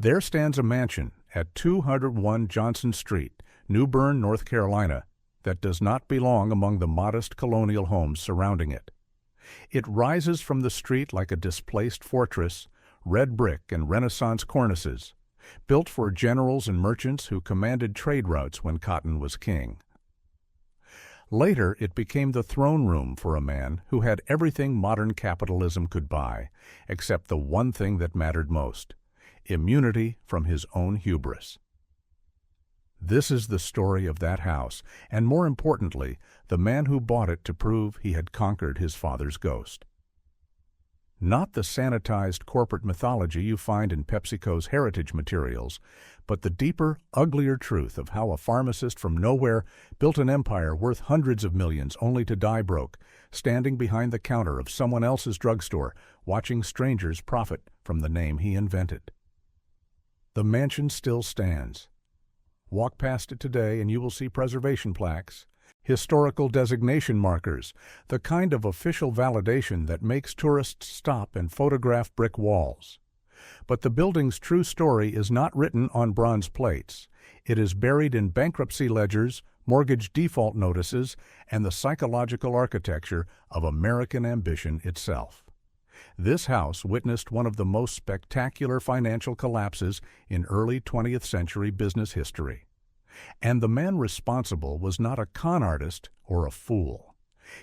There stands a mansion at 201 Johnson Street, New Bern, North Carolina, that does not belong among the modest colonial homes surrounding it. It rises from the street like a displaced fortress, red brick and Renaissance cornices, built for generals and merchants who commanded trade routes when cotton was king. Later, it became the throne room for a man who had everything modern capitalism could buy, except the one thing that mattered most: immunity from his own hubris. This is the story of that house, and more importantly, the man who bought it to prove he had conquered his father's ghost. Not the sanitized corporate mythology you find in PepsiCo's heritage materials, but the deeper, uglier truth of how a pharmacist from nowhere built an empire worth hundreds of millions only to die broke, standing behind the counter of someone else's drugstore, watching strangers profit from the name he invented. The mansion still stands. Walk past it today and you will see preservation plaques, historical designation markers, the kind of official validation that makes tourists stop and photograph brick walls. But the building's true story is not written on bronze plates. It is buried in bankruptcy ledgers, mortgage default notices, and the psychological architecture of American ambition itself. This house witnessed one of the most spectacular financial collapses in early 20th century business history. And the man responsible was not a con artist or a fool.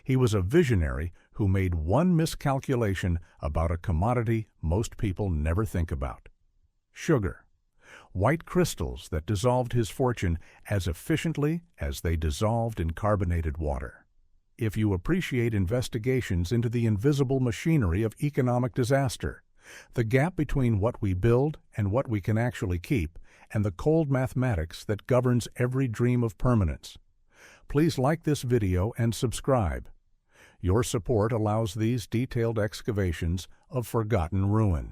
He was a visionary who made one miscalculation about a commodity most people never think about: sugar. White crystals that dissolved his fortune as efficiently as they dissolved in carbonated water. If you appreciate investigations into the invisible machinery of economic disaster, the gap between what we build and what we can actually keep, and the cold mathematics that governs every dream of permanence, please like this video and subscribe. Your support allows these detailed excavations of forgotten ruin.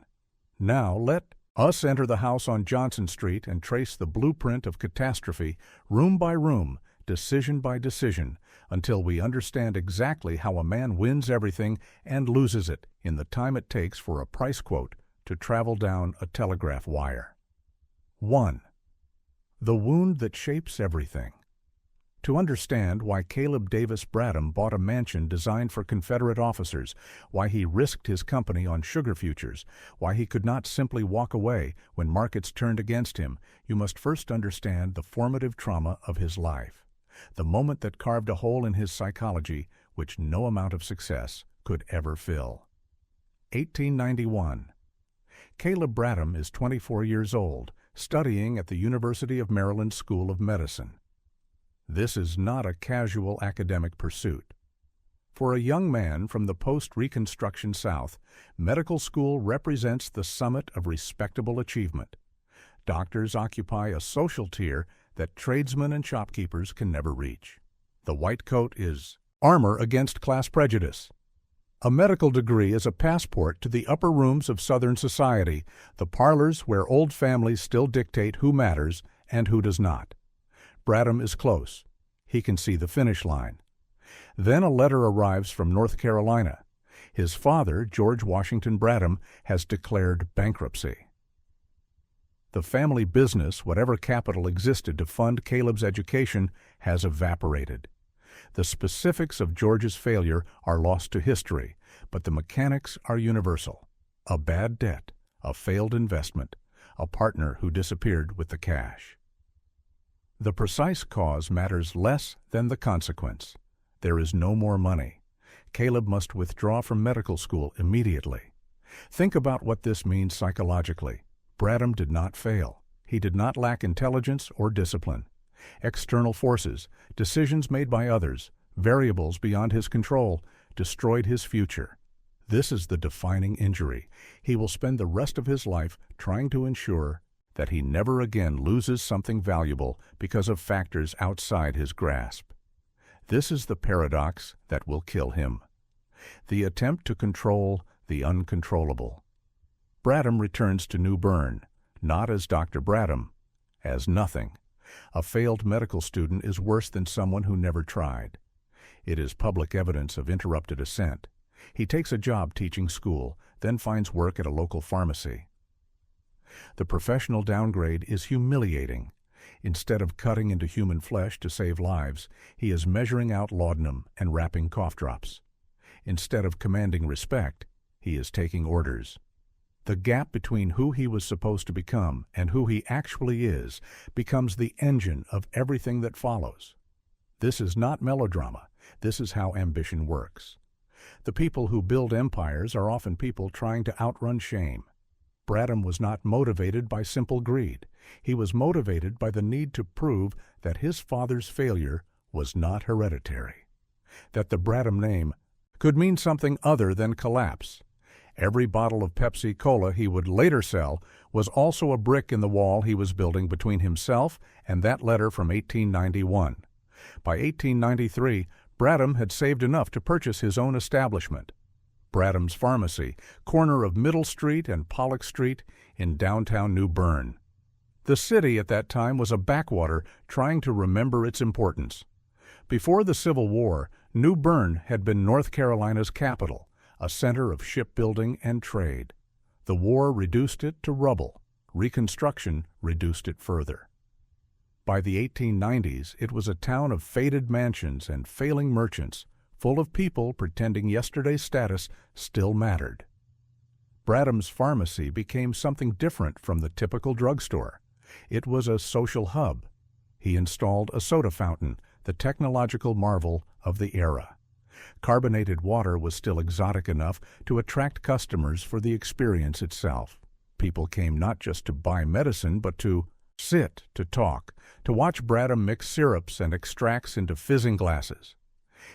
Now let us enter the house on Johnson Street and trace the blueprint of catastrophe, room by room, decision by decision, until we understand exactly how a man wins everything and loses it in the time it takes for a price quote to travel down a telegraph wire. 1. The wound that shapes everything. To understand why Caleb Davis Bradham bought a mansion designed for Confederate officers, why he risked his company on sugar futures, why he could not simply walk away when markets turned against him, you must first understand the formative trauma of his life, the moment that carved a hole in his psychology which no amount of success could ever fill. 1891. Caleb Bradham is 24 years old, studying at the University of Maryland School of Medicine. This is not a casual academic pursuit. For a young man from the post-Reconstruction South, medical school represents the summit of respectable achievement. Doctors occupy a social tier that tradesmen and shopkeepers can never reach. The white coat is armor against class prejudice. A medical degree is a passport to the upper rooms of Southern society, the parlors where old families still dictate who matters and who does not. Bradham is close. He can see the finish line. Then a letter arrives from North Carolina. His father, George Washington Bradham, has declared bankruptcy. The family business, whatever capital existed to fund Caleb's education, has evaporated. The specifics of George's failure are lost to history, but the mechanics are universal. A bad debt, a failed investment, a partner who disappeared with the cash. The precise cause matters less than the consequence. There is no more money. Caleb must withdraw from medical school immediately. Think about what this means psychologically. Bradham did not fail. He did not lack intelligence or discipline. External forces, decisions made by others, variables beyond his control, destroyed his future. This is the defining injury. He will spend the rest of his life trying to ensure that he never again loses something valuable because of factors outside his grasp. This is the paradox that will kill him. The attempt to control the uncontrollable. Bradham returns to New Bern, not as Dr. Bradham, as nothing. A failed medical student is worse than someone who never tried. It is public evidence of interrupted ascent. He takes a job teaching school, then finds work at a local pharmacy. The professional downgrade is humiliating. Instead of cutting into human flesh to save lives, he is measuring out laudanum and wrapping cough drops. Instead of commanding respect, he is taking orders. The gap between who he was supposed to become and who he actually is becomes the engine of everything that follows. This is not melodrama. This is how ambition works. The people who build empires are often people trying to outrun shame. Bradham was not motivated by simple greed. He was motivated by the need to prove that his father's failure was not hereditary, that the Bradham name could mean something other than collapse. Every bottle of Pepsi-Cola he would later sell was also a brick in the wall he was building between himself and that letter from 1891. By 1893, Bradham had saved enough to purchase his own establishment, Bradham's Pharmacy, corner of Middle Street and Pollock Street in downtown New Bern. The city at that time was a backwater trying to remember its importance. Before the Civil War, New Bern had been North Carolina's capital, a center of shipbuilding and trade. The war reduced it to rubble. Reconstruction reduced it further. By the 1890s, it was a town of faded mansions and failing merchants, full of people pretending yesterday's status still mattered. Bradham's Pharmacy became something different from the typical drugstore. It was a social hub. He installed a soda fountain, the technological marvel of the era. Carbonated water was still exotic enough to attract customers for the experience itself. People came not just to buy medicine, but to sit, to talk, to watch Bradham mix syrups and extracts into fizzing glasses.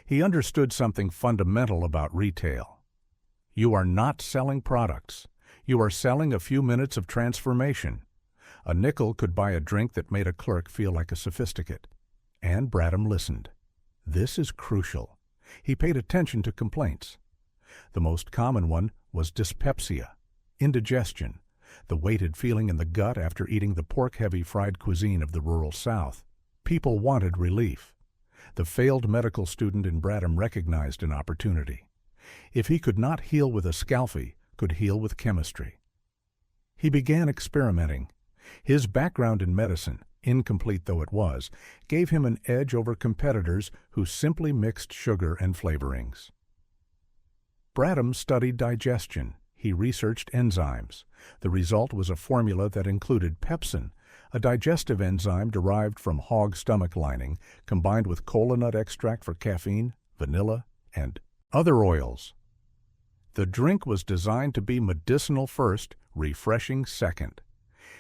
He understood something fundamental about retail. You are not selling products. You are selling a few minutes of transformation. A nickel could buy a drink that made a clerk feel like a sophisticate. And Bradham listened. This is crucial. He paid attention to complaints. The most common one was dyspepsia, indigestion, the weighted feeling in the gut after eating the pork-heavy fried cuisine of the rural South. People wanted relief. The failed medical student in Bradham recognized an opportunity. If he could not heal with a scalpel, could heal with chemistry. He began experimenting. His background in medicine, incomplete though it was, gave him an edge over competitors who simply mixed sugar and flavorings. Bradham studied digestion. He researched enzymes. The result was a formula that included pepsin, a digestive enzyme derived from hog stomach lining, combined with kola nut extract for caffeine, vanilla, and other oils. The drink was designed to be medicinal first, refreshing second.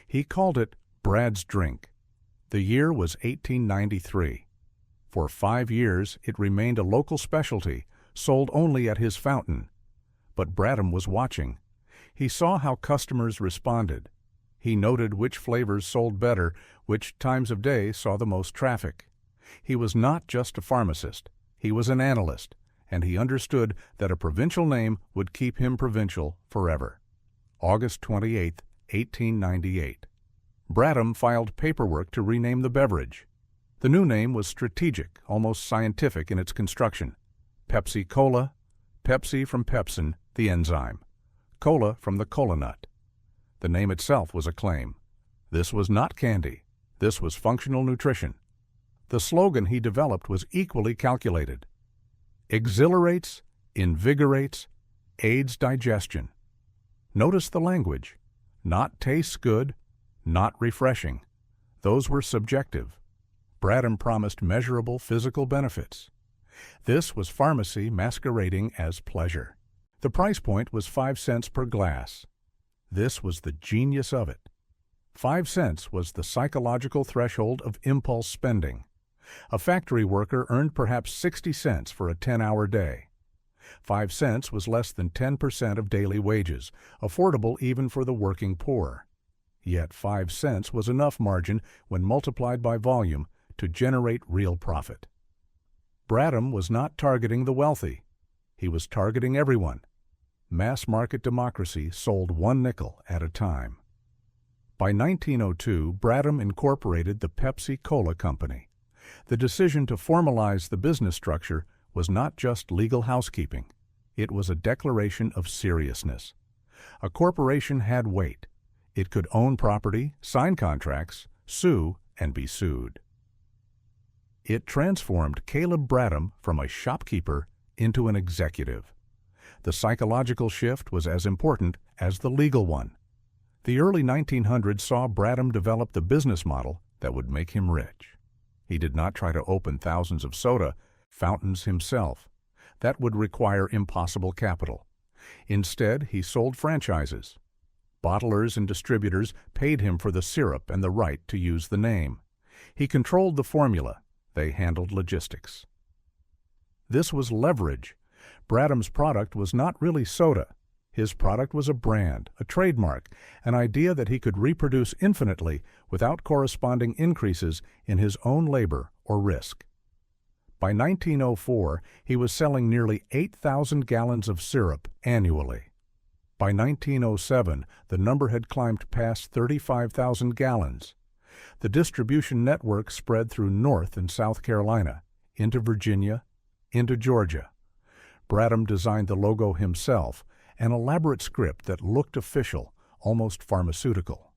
He called it Brad's Drink. The year was 1893. For 5 years, it remained a local specialty, sold only at his fountain. But Bradham was watching. He saw how customers responded. He noted which flavors sold better, which times of day saw the most traffic. He was not just a pharmacist. He was an analyst, and he understood that a provincial name would keep him provincial forever. August 28, 1898. Bradham filed paperwork to rename the beverage. The new name was strategic, almost scientific in its construction. Pepsi-Cola, Pepsi from pepsin, the enzyme. Cola from the kola nut. The name itself was a claim. This was not candy. This was functional nutrition. The slogan he developed was equally calculated. Exhilarates, invigorates, aids digestion. Notice the language. Not tastes good, not refreshing. Those were subjective. Bradham promised measurable physical benefits. This was pharmacy masquerading as pleasure. The price point was 5 cents per glass. This was the genius of it. 5 cents was the psychological threshold of impulse spending. A factory worker earned perhaps 60 cents for a 10-hour day. 5 cents was less than 10% of daily wages, affordable even for the working poor. Yet 5 cents was enough margin when multiplied by volume to generate real profit. Bradham was not targeting the wealthy. He was targeting everyone. Mass market democracy sold 1 nickel at a time. By 1902, Bradham incorporated the Pepsi-Cola Company. The decision to formalize the business structure was not just legal housekeeping. It was a declaration of seriousness. A corporation had weight. It could own property, sign contracts, sue, and be sued. It transformed Caleb Bradham from a shopkeeper into an executive. The psychological shift was as important as the legal one. The early 1900s saw Bradham develop the business model that would make him rich. He did not try to open thousands of soda fountains himself. That would require impossible capital. Instead, he sold franchises. Bottlers and distributors paid him for the syrup and the right to use the name. He controlled the formula. They handled logistics. This was leverage. Bradham's product was not really soda. His product was a brand, a trademark, an idea that he could reproduce infinitely without corresponding increases in his own labor or risk. By 1904, he was selling nearly 8,000 gallons of syrup annually. By 1907, the number had climbed past 35,000 gallons. The distribution network spread through North and South Carolina, into Virginia, into Georgia. Bradham designed the logo himself, an elaborate script that looked official, almost pharmaceutical.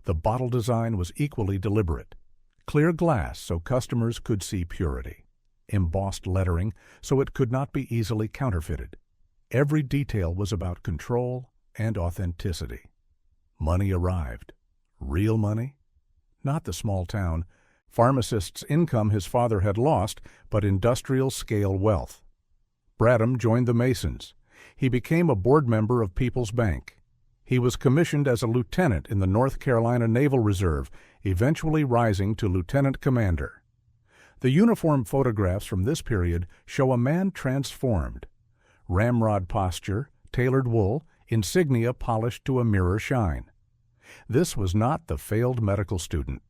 The bottle design was equally deliberate. Clear glass so customers could see purity. Embossed lettering so it could not be easily counterfeited. Every detail was about control and authenticity. Money arrived. Real money? Not the small town pharmacist's income his father had lost, but industrial-scale wealth. Bradham joined the Masons. He became a board member of People's Bank. He was commissioned as a lieutenant in the North Carolina Naval Reserve, eventually rising to lieutenant commander. The uniform photographs from this period show a man transformed. Ramrod posture, tailored wool, insignia polished to a mirror shine. This was not the failed medical student.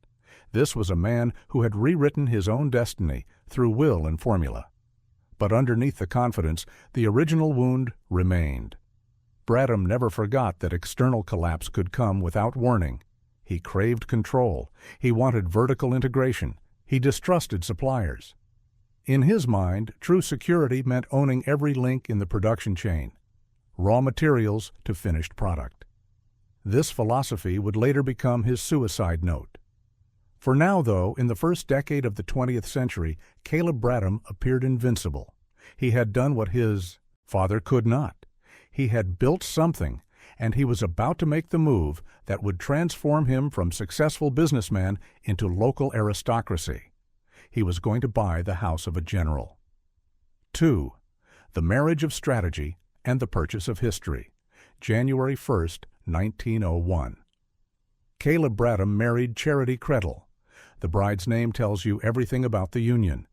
This was a man who had rewritten his own destiny through will and formula. But underneath the confidence, the original wound remained. Bradham never forgot that external collapse could come without warning. He craved control. He wanted vertical integration. He distrusted suppliers. In his mind, true security meant owning every link in the production chain, raw materials to finished product. This philosophy would later become his suicide note. For now, though, in the first decade of the 20th century, Caleb Bradham appeared invincible. He had done what his father could not. He had built something, and he was about to make the move that would transform him from successful businessman into local aristocracy. He was going to buy the house of a general. 2. The marriage of strategy and the purchase of history. January 1st, 1901. Caleb Bradham married Charity Credle. The bride's name tells you everything about the union.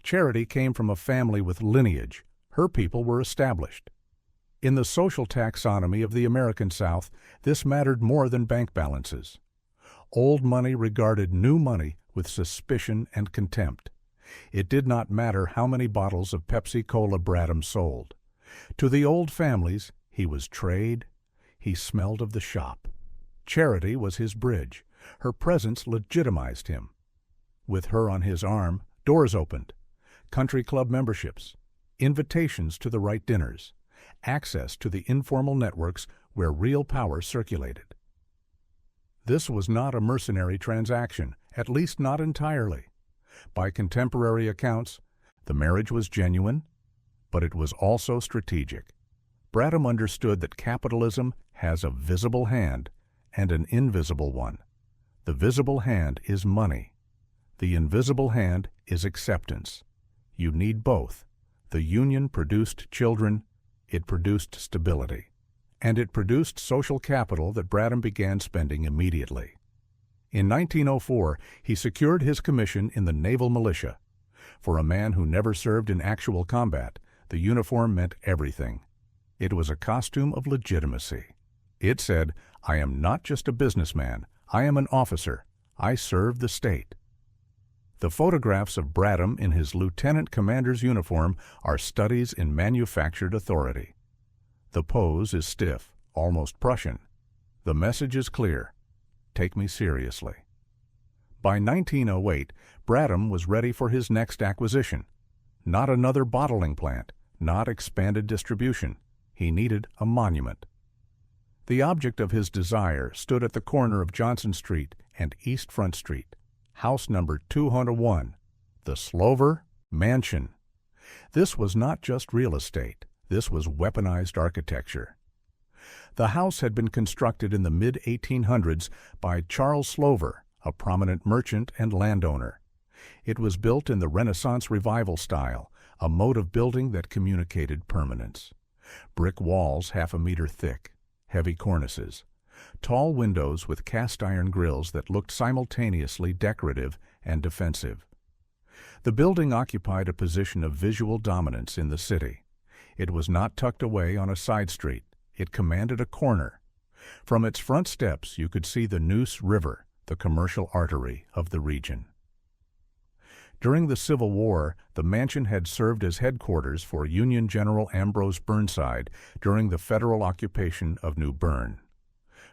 Charity came from a family with lineage. Her people were established. In the social taxonomy of the American South, this mattered more than bank balances. Old money regarded new money with suspicion and contempt. It did not matter how many bottles of Pepsi-Cola Bradham sold. To the old families, he was trade. He smelled of the shop. Charity was his bridge. Her presence legitimized him. With her on his arm, doors opened. Country club memberships, invitations to the right dinners, access to the informal networks where real power circulated. This was not a mercenary transaction, at least not entirely. By contemporary accounts, the marriage was genuine, but it was also strategic. Bradham understood that capitalism has a visible hand and an invisible one. The visible hand is money. The invisible hand is acceptance. You need both. The union produced children. It produced stability. And it produced social capital that Bradham began spending immediately. In 1904, he secured his commission in the naval militia. For a man who never served in actual combat, the uniform meant everything. It was a costume of legitimacy. It said, "I am not just a businessman. I am an officer. I serve the state." The photographs of Bradham in his lieutenant commander's uniform are studies in manufactured authority. The pose is stiff, almost Prussian. The message is clear. Take me seriously. By 1908, Bradham was ready for his next acquisition. Not another bottling plant, not expanded distribution. He needed a monument. The object of his desire stood at the corner of Johnson Street and East Front Street, house number 201, the Slover Mansion. This was not just real estate. This was weaponized architecture. The house had been constructed in the mid-1800s by Charles Slover, a prominent merchant and landowner. It was built in the Renaissance Revival style, a mode of building that communicated permanence. Brick walls half a meter thick, heavy cornices, tall windows with cast-iron grills that looked simultaneously decorative and defensive. The building occupied a position of visual dominance in the city. It was not tucked away on a side street. It commanded a corner. From its front steps you could see the Neuse River, the commercial artery of the region. During the Civil War, the mansion had served as headquarters for Union General Ambrose Burnside during the federal occupation of New Bern.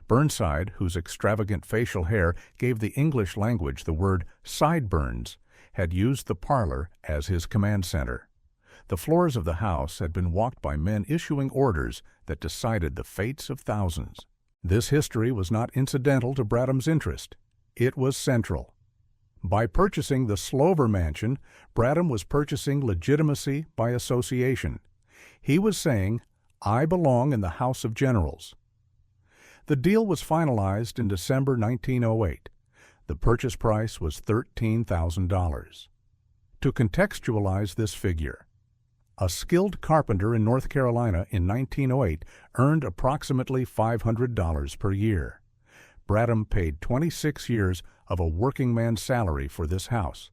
Burnside, whose extravagant facial hair gave the English language the word sideburns, had used the parlor as his command center. The floors of the house had been walked by men issuing orders that decided the fates of thousands. This history was not incidental to Bradham's interest. It was central. By purchasing the Slover Mansion, Bradham was purchasing legitimacy by association. He was saying, "I belong in the House of Generals." The deal was finalized in December 1908. The purchase price was $13,000. To contextualize this figure, a skilled carpenter in North Carolina in 1908 earned approximately $500 per year. Bradham paid 26 years of a working man's salary for this house.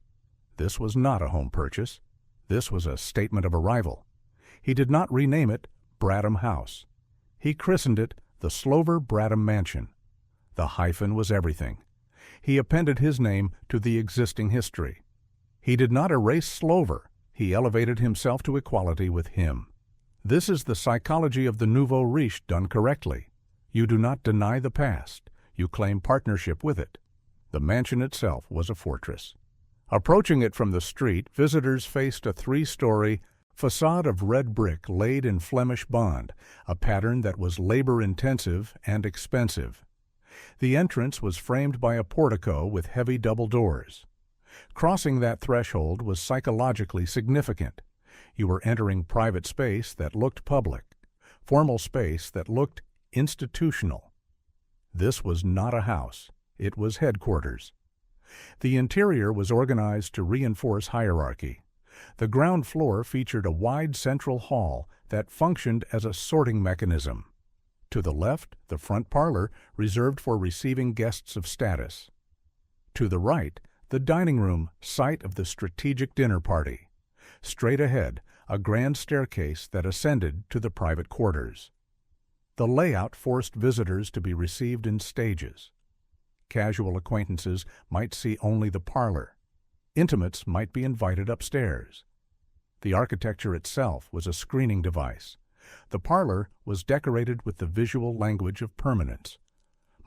This was not a home purchase. This was a statement of arrival. He did not rename it Bradham House. He christened it the Slover Bradham Mansion. The hyphen was everything. He appended his name to the existing history. He did not erase Slover. He elevated himself to equality with him. This is the psychology of the nouveau riche done correctly. You do not deny the past. You claim partnership with it. The mansion itself was a fortress. Approaching it from the street, visitors faced a 3-story facade of red brick laid in Flemish bond, a pattern that was labor-intensive and expensive. The entrance was framed by a portico with heavy double doors. Crossing that threshold was psychologically significant. You were entering private space that looked public, formal space that looked institutional. This was not a house. It was headquarters. The interior was organized to reinforce hierarchy. The ground floor featured a wide central hall that functioned as a sorting mechanism. To the left, the front parlor, reserved for receiving guests of status. To the right, the dining room, site of the strategic dinner party. Straight ahead, a grand staircase that ascended to the private quarters. The layout forced visitors to be received in stages. Casual acquaintances might see only the parlor. Intimates might be invited upstairs. The architecture itself was a screening device. The parlor was decorated with the visual language of permanence.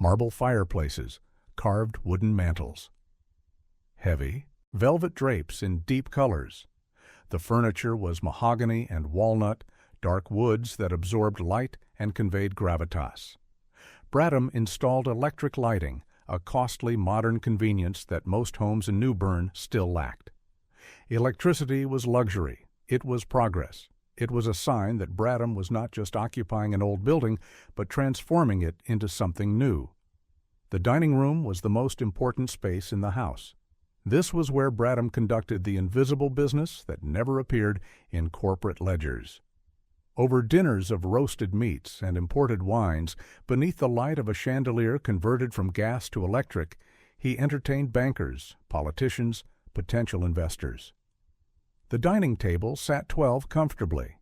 Marble fireplaces, carved wooden mantels. Heavy, velvet drapes in deep colors. The furniture was mahogany and walnut, dark woods that absorbed light and conveyed gravitas. Bradham installed electric lighting, a costly modern convenience that most homes in New Bern still lacked. Electricity was luxury. It was progress. It was a sign that Bradham was not just occupying an old building, but transforming it into something new. The dining room was the most important space in the house. This was where Bradham conducted the invisible business that never appeared in corporate ledgers. Over dinners of roasted meats and imported wines, beneath the light of a chandelier converted from gas to electric, he entertained bankers, politicians, potential investors. The dining table sat 12 comfortably.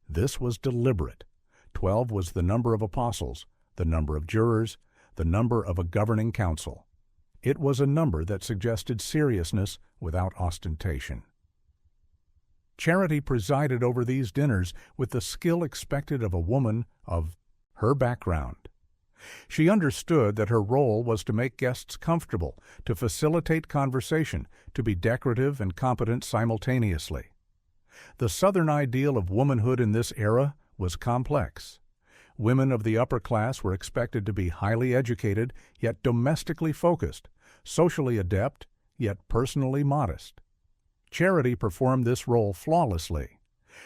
This was deliberate. 12 was the number of apostles, the number of jurors, the number of a governing council. It was a number that suggested seriousness without ostentation. Charity presided over these dinners with the skill expected of a woman of her background. She understood that her role was to make guests comfortable, to facilitate conversation, to be decorative and competent simultaneously. The Southern ideal of womanhood in this era was complex. Women of the upper class were expected to be highly educated, yet domestically focused, socially adept, yet personally modest. Charity performed this role flawlessly.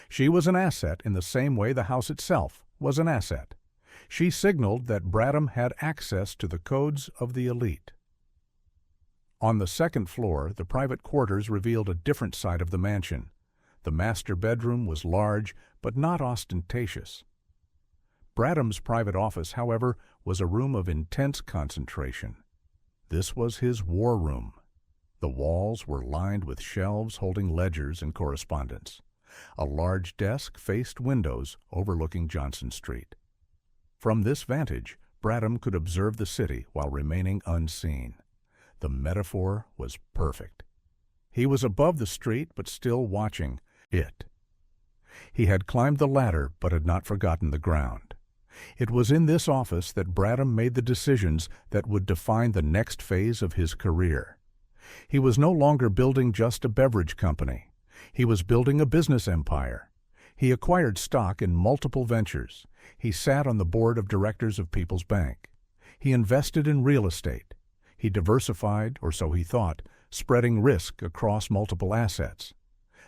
She was an asset in the same way the house itself was an asset. She signaled that Bradham had access to the codes of the elite. On the second floor, the private quarters revealed a different side of the mansion. The master bedroom was large, but not ostentatious. Bradham's private office, however, was a room of intense concentration. This was his war room. The walls were lined with shelves holding ledgers and correspondence. A large desk faced windows overlooking Johnson Street. From this vantage, Bradham could observe the city while remaining unseen. The metaphor was perfect. He was above the street but still watching it. He had climbed the ladder but had not forgotten the ground. It was in this office that Bradham made the decisions that would define the next phase of his career. He was no longer building just a beverage company. He was building a business empire. He acquired stock in multiple ventures. He sat on the board of directors of People's Bank. He invested in real estate. He diversified, or so he thought, spreading risk across multiple assets.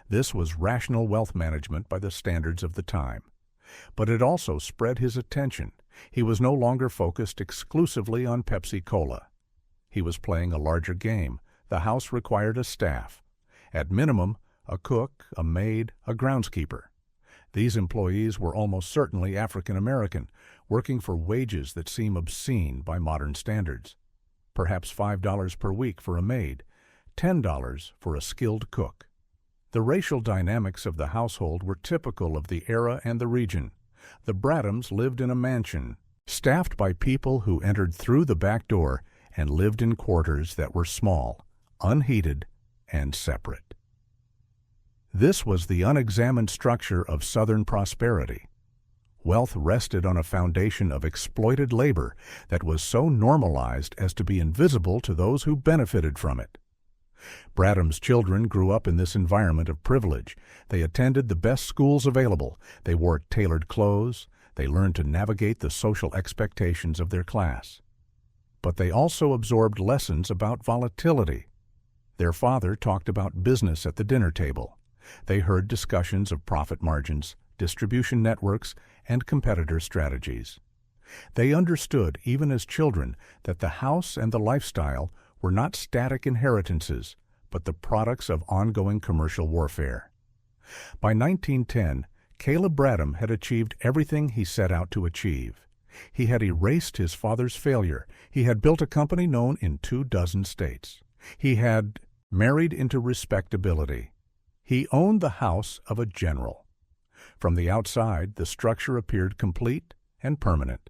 This was rational wealth management by the standards of the time. But it also spread his attention. He was no longer focused exclusively on Pepsi-Cola. He was playing a larger game. The house required a staff. At minimum, a cook, a maid, a groundskeeper. These employees were almost certainly African American, working for wages that seem obscene by modern standards. Perhaps $5 per week for a maid, $10 for a skilled cook. The racial dynamics of the household were typical of the era and the region. The Bradhams lived in a mansion, staffed by people who entered through the back door and lived in quarters that were small, unheated, and separate. This was the unexamined structure of Southern prosperity. Wealth rested on a foundation of exploited labor that was so normalized as to be invisible to those who benefited from it. Bradham's children grew up in this environment of privilege. They attended the best schools available. They wore tailored clothes. They learned to navigate the social expectations of their class. But they also absorbed lessons about volatility. Their father talked about business at the dinner table. They heard discussions of profit margins, distribution networks, and competitor strategies. They understood, even as children, that the house and the lifestyle were not static inheritances, but the products of ongoing commercial warfare. By 1910, Caleb Bradham had achieved everything he set out to achieve. He had erased his father's failure. He had built a company known in 24 states. He had married into respectability. He owned the house of a general. From the outside, the structure appeared complete and permanent.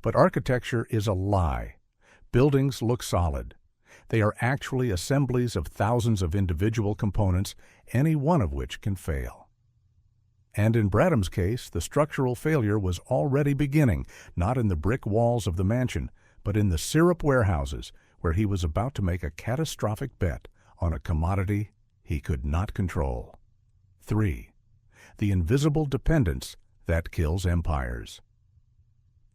But architecture is a lie. Buildings look solid. They are actually assemblies of thousands of individual components, any one of which can fail. And in Bradham's case, the structural failure was already beginning, not in the brick walls of the mansion, but in the syrup warehouses, where he was about to make a catastrophic bet on a commodity he could not control. 3. The invisible dependence that kills empires.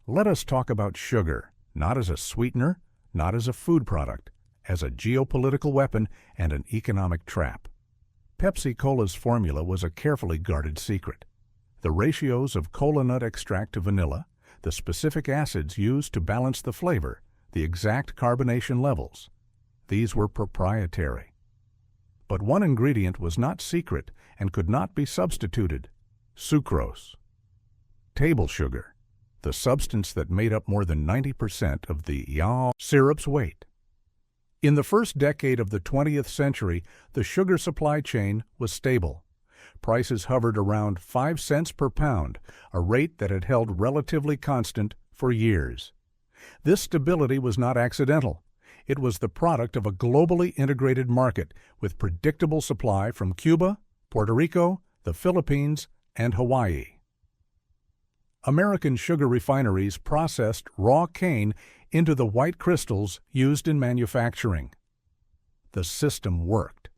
Let us talk about sugar, not as a sweetener, not as a food product, as a geopolitical weapon and an economic trap. Pepsi-Cola's formula was a carefully guarded secret. The ratios of cola nut extract to vanilla, the specific acids used to balance the flavor, the exact carbonation levels, these were proprietary. But one ingredient was not secret and could not be substituted: sucrose. Table sugar, the substance that made up more than 90% of the syrup's weight. In the first decade of the 20th century, the sugar supply chain was stable. Prices hovered around 5 cents per pound, a rate that had held relatively constant for years. This stability was not accidental. It was the product of a globally integrated market with predictable supply from Cuba, Puerto Rico, the Philippines, and Hawaii. American sugar refineries processed raw cane into the white crystals used in manufacturing. The system worked.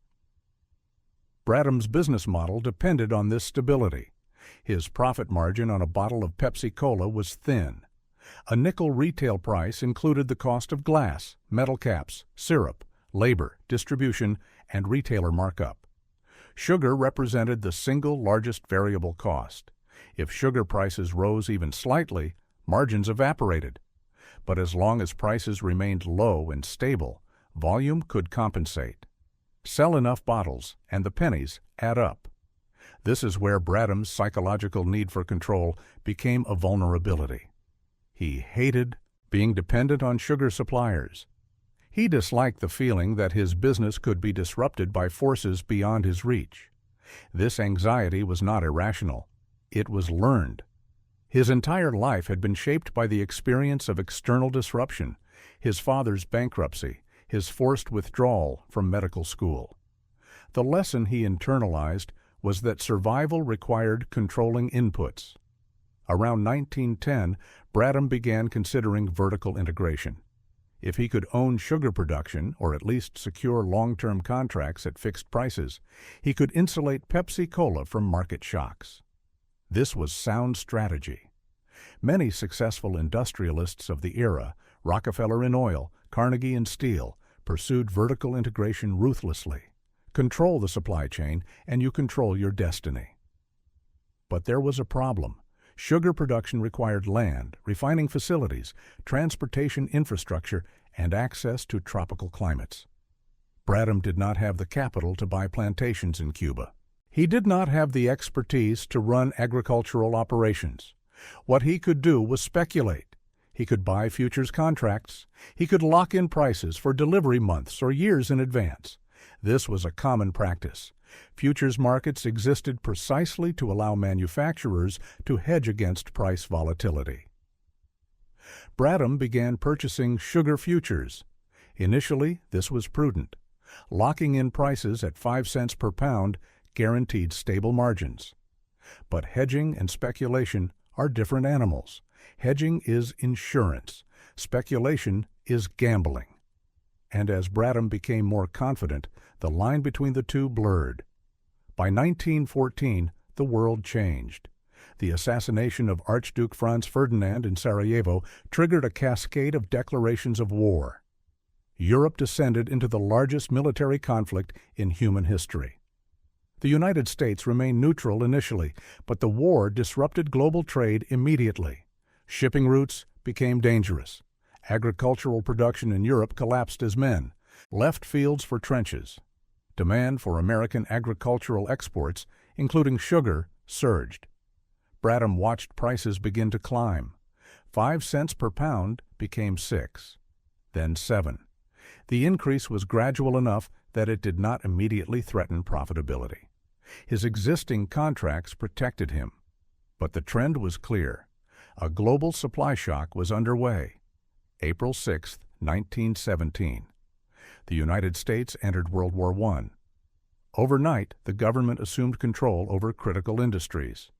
Bradham's business model depended on this stability. His profit margin on a bottle of Pepsi-Cola was thin. A nickel retail price included the cost of glass, metal caps, syrup, labor, distribution, and retailer markup. Sugar represented the single largest variable cost. If sugar prices rose even slightly, margins evaporated. But as long as prices remained low and stable, volume could compensate. Sell enough bottles, and the pennies add up. This is where Bradham's psychological need for control became a vulnerability. He hated being dependent on sugar suppliers. He disliked the feeling that his business could be disrupted by forces beyond his reach. This anxiety was not irrational. It was learned. His entire life had been shaped by the experience of external disruption, his father's bankruptcy, his forced withdrawal from medical school. The lesson he internalized was that survival required controlling inputs. Around 1910, Bradham began considering vertical integration. If he could own sugar production, or at least secure long-term contracts at fixed prices, he could insulate Pepsi-Cola from market shocks. This was sound strategy. Many successful industrialists of the era, Rockefeller in oil, Carnegie in steel, pursued vertical integration ruthlessly. Control the supply chain, and you control your destiny. But there was a problem. Sugar production required land, refining facilities, transportation infrastructure, and access to tropical climates. Bradham did not have the capital to buy plantations in Cuba. He did not have the expertise to run agricultural operations. What he could do was speculate. He could buy futures contracts. He could lock in prices for delivery months or years in advance. This was a common practice. Futures markets existed precisely to allow manufacturers to hedge against price volatility. Bradham began purchasing sugar futures. Initially, this was prudent. Locking in prices at 5 cents per pound guaranteed stable margins. But hedging and speculation are different animals. Hedging is insurance. Speculation is gambling. And as Bradham became more confident, the line between the two blurred. By 1914, the world changed. The assassination of Archduke Franz Ferdinand in Sarajevo triggered a cascade of declarations of war. Europe descended into the largest military conflict in human history. The United States remained neutral initially, but the war disrupted global trade immediately. Shipping routes became dangerous. Agricultural production in Europe collapsed as men left fields for trenches. Demand for American agricultural exports, including sugar, surged. Bradham watched prices begin to climb. 5 cents per pound became 6, then 7. The increase was gradual enough that it did not immediately threaten profitability. His existing contracts protected him. But the trend was clear. A global supply shock was underway. April 6, 1917. The United States entered World War I. Overnight, the government assumed control over critical industries.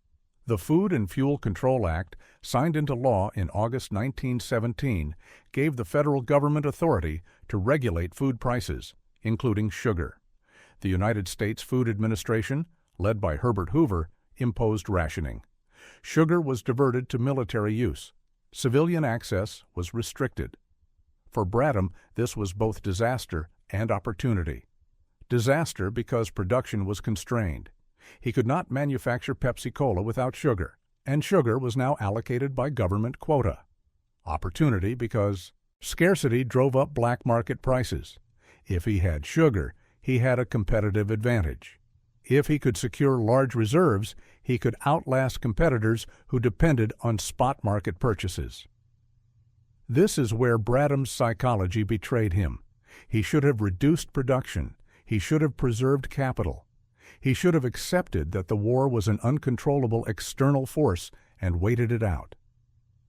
The Food and Fuel Control Act, signed into law in August 1917, gave the federal government authority to regulate food prices, including sugar. The United States Food Administration, led by Herbert Hoover, imposed rationing. Sugar was diverted to military use. Civilian access was restricted. For Bradham, this was both disaster and opportunity. Disaster because production was constrained. He could not manufacture Pepsi-Cola without sugar, and sugar was now allocated by government quota. Opportunity because scarcity drove up black market prices. If he had sugar, he had a competitive advantage. If he could secure large reserves, he could outlast competitors who depended on spot market purchases. This is where Bradham's psychology betrayed him. He should have reduced production. He should have preserved capital. He should have accepted that the war was an uncontrollable external force and waited it out.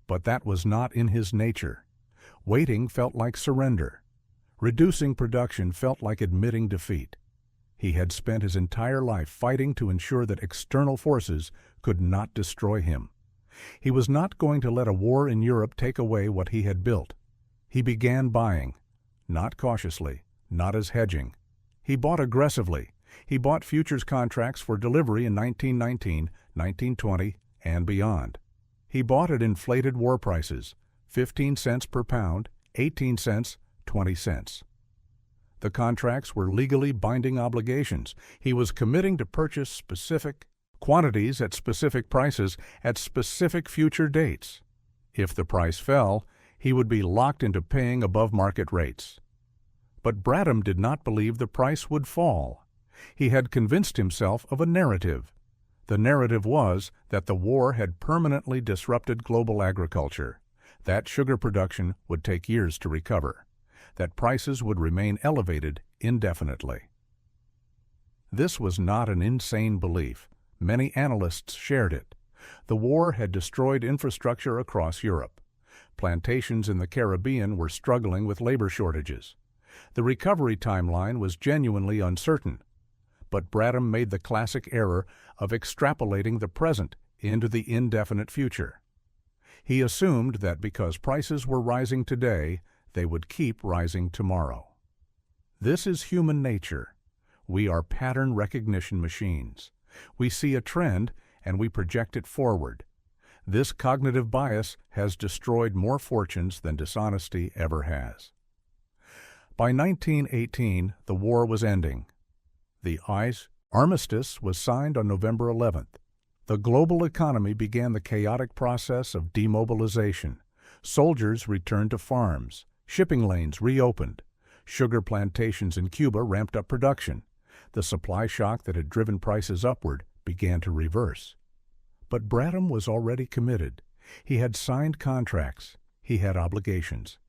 But that was not in his nature. Waiting felt like surrender. Reducing production felt like admitting defeat. He had spent his entire life fighting to ensure that external forces could not destroy him. He was not going to let a war in Europe take away what he had built. He began buying, not cautiously, not as hedging. He bought aggressively. He bought futures contracts for delivery in 1919, 1920, and beyond. He bought at inflated war prices, 15 cents per pound, 18 cents, 20 cents. The contracts were legally binding obligations. He was committing to purchase specific quantities at specific prices at specific future dates. If the price fell, he would be locked into paying above market rates. But Bradham did not believe the price would fall. He had convinced himself of a narrative. The narrative was that the war had permanently disrupted global agriculture, that sugar production would take years to recover, that prices would remain elevated indefinitely. This was not an insane belief. Many analysts shared it. The war had destroyed infrastructure across Europe. Plantations in the Caribbean were struggling with labor shortages. The recovery timeline was genuinely uncertain. But Bradham made the classic error of extrapolating the present into the indefinite future. He assumed that because prices were rising today, they would keep rising tomorrow. This is human nature. We are pattern recognition machines. We see a trend and we project it forward. This cognitive bias has destroyed more fortunes than dishonesty ever has. By 1918, the war was ending. The armistice was signed on November 11th. The global economy began the chaotic process of demobilization. Soldiers returned to farms. Shipping lanes reopened. Sugar plantations in Cuba ramped up production. The supply shock that had driven prices upward began to reverse. But Bradham was already committed. He had signed contracts. He had obligations.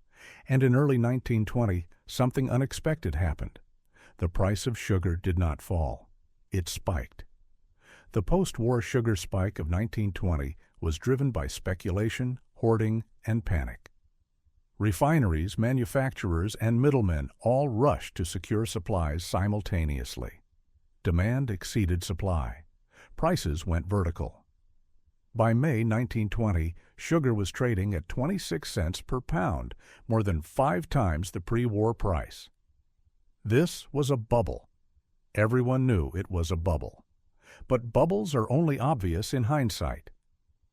And in early 1920, something unexpected happened. The price of sugar did not fall. It spiked. The post-war sugar spike of 1920 was driven by speculation, hoarding, and panic. Refineries, manufacturers, and middlemen all rushed to secure supplies simultaneously. Demand exceeded supply. Prices went vertical. By May 1920, sugar was trading at 26 cents per pound, more than 5 times the pre-war price. This was a bubble. Everyone knew it was a bubble. But bubbles are only obvious in hindsight.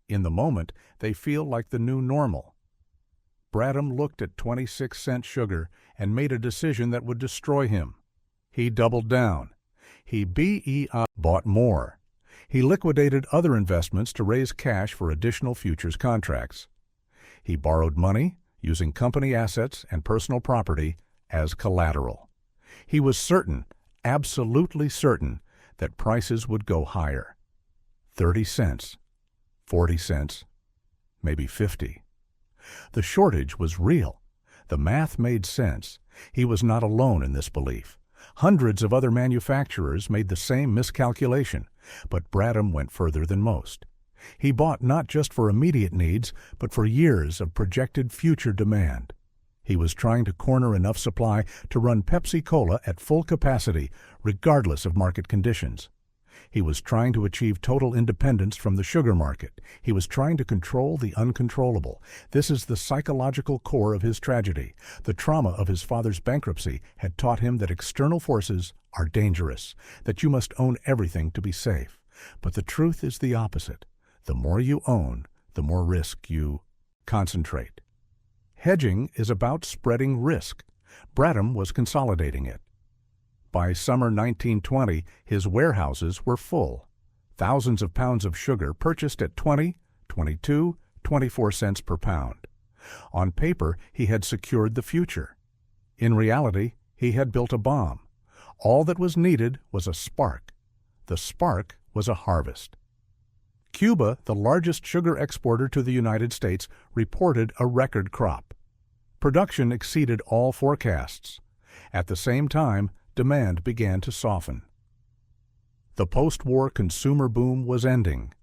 In the moment, they feel like the new normal. Bradham looked at 26-cent sugar and made a decision that would destroy him. He doubled down. He bought more. He liquidated other investments to raise cash for additional futures contracts. He borrowed money, using company assets and personal property as collateral. He was certain, absolutely certain, that prices would go higher. 30 cents, 40 cents, maybe 50. The shortage was real. The math made sense. He was not alone in this belief. Hundreds of other manufacturers made the same miscalculation, but Bradham went further than most. He bought not just for immediate needs, but for years of projected future demand. He was trying to corner enough supply to run Pepsi-Cola at full capacity, regardless of market conditions. He was trying to achieve total independence from the sugar market. He was trying to control the uncontrollable. This is the psychological core of his tragedy. The trauma of his father's bankruptcy had taught him that external forces are dangerous, that you must own everything to be safe. But the truth is the opposite. The more you own, the more risk you concentrate. Hedging is about spreading risk. Bradham was consolidating it. By summer 1920, his warehouses were full. Thousands of pounds of sugar purchased at 20, 22, 24 cents per pound. On paper, he had secured the future. In reality, he had built a bomb. All that was needed was a spark. The spark was a harvest. Cuba, the largest sugar exporter to the United States, reported a record crop. Production exceeded all forecasts. At the same time, demand began to soften. The post-war consumer boom was ending.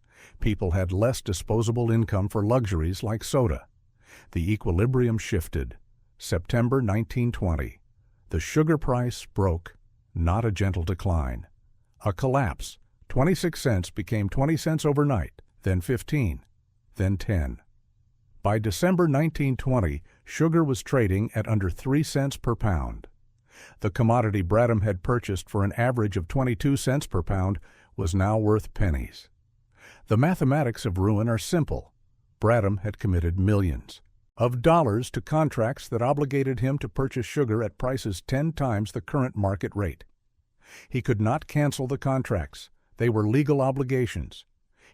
People had less disposable income for luxuries like soda. The equilibrium shifted. September 1920. The sugar price broke, not a gentle decline. A collapse. 26 cents became 20 cents overnight, then 15, then 10. By December 1920, sugar was trading at under 3 cents per pound. The commodity Bradham had purchased for an average of 22 cents per pound was now worth pennies. The mathematics of ruin are simple. Bradham had committed millions of dollars to contracts that obligated him to purchase sugar at prices 10 times the current market rate. He could not cancel the contracts. They were legal obligations.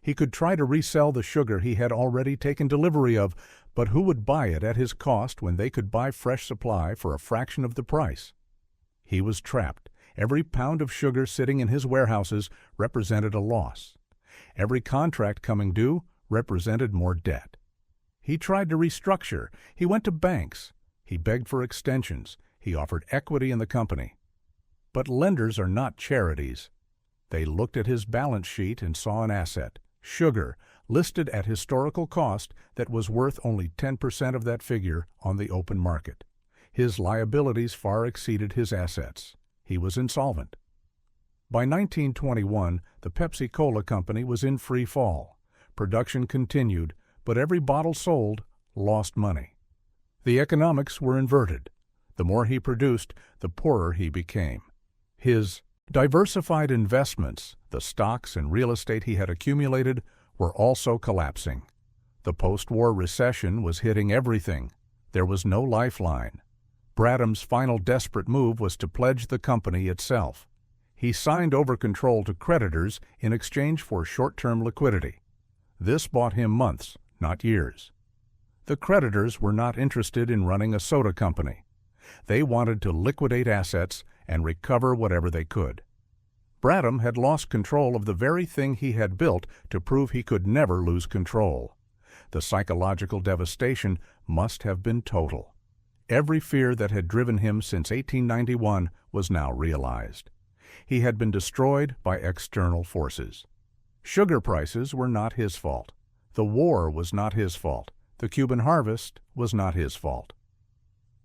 He could try to resell the sugar he had already taken delivery of, but who would buy it at his cost when they could buy fresh supply for a fraction of the price? He was trapped. Every pound of sugar sitting in his warehouses represented a loss. Every contract coming due represented more debt. He tried to restructure. He went to banks. He begged for extensions. He offered equity in the company. But lenders are not charities. They looked at his balance sheet and saw an asset, sugar, listed at historical cost that was worth only 10% of that figure on the open market. His liabilities far exceeded his assets. He was insolvent. By 1921, the Pepsi-Cola company was in free fall. Production continued, but every bottle sold lost money. The economics were inverted. The more he produced, the poorer he became. His diversified investments, the stocks and real estate he had accumulated, were also collapsing. The post-war recession was hitting everything. There was no lifeline. Bradham's final desperate move was to pledge the company itself. He signed over control to creditors in exchange for short-term liquidity. This bought him months, not years. The creditors were not interested in running a soda company. They wanted to liquidate assets and recover whatever they could. Bradham had lost control of the very thing he had built to prove he could never lose control. The psychological devastation must have been total. Every fear that had driven him since 1891 was now realized. He had been destroyed by external forces. Sugar prices were not his fault. The war was not his fault. The Cuban harvest was not his fault.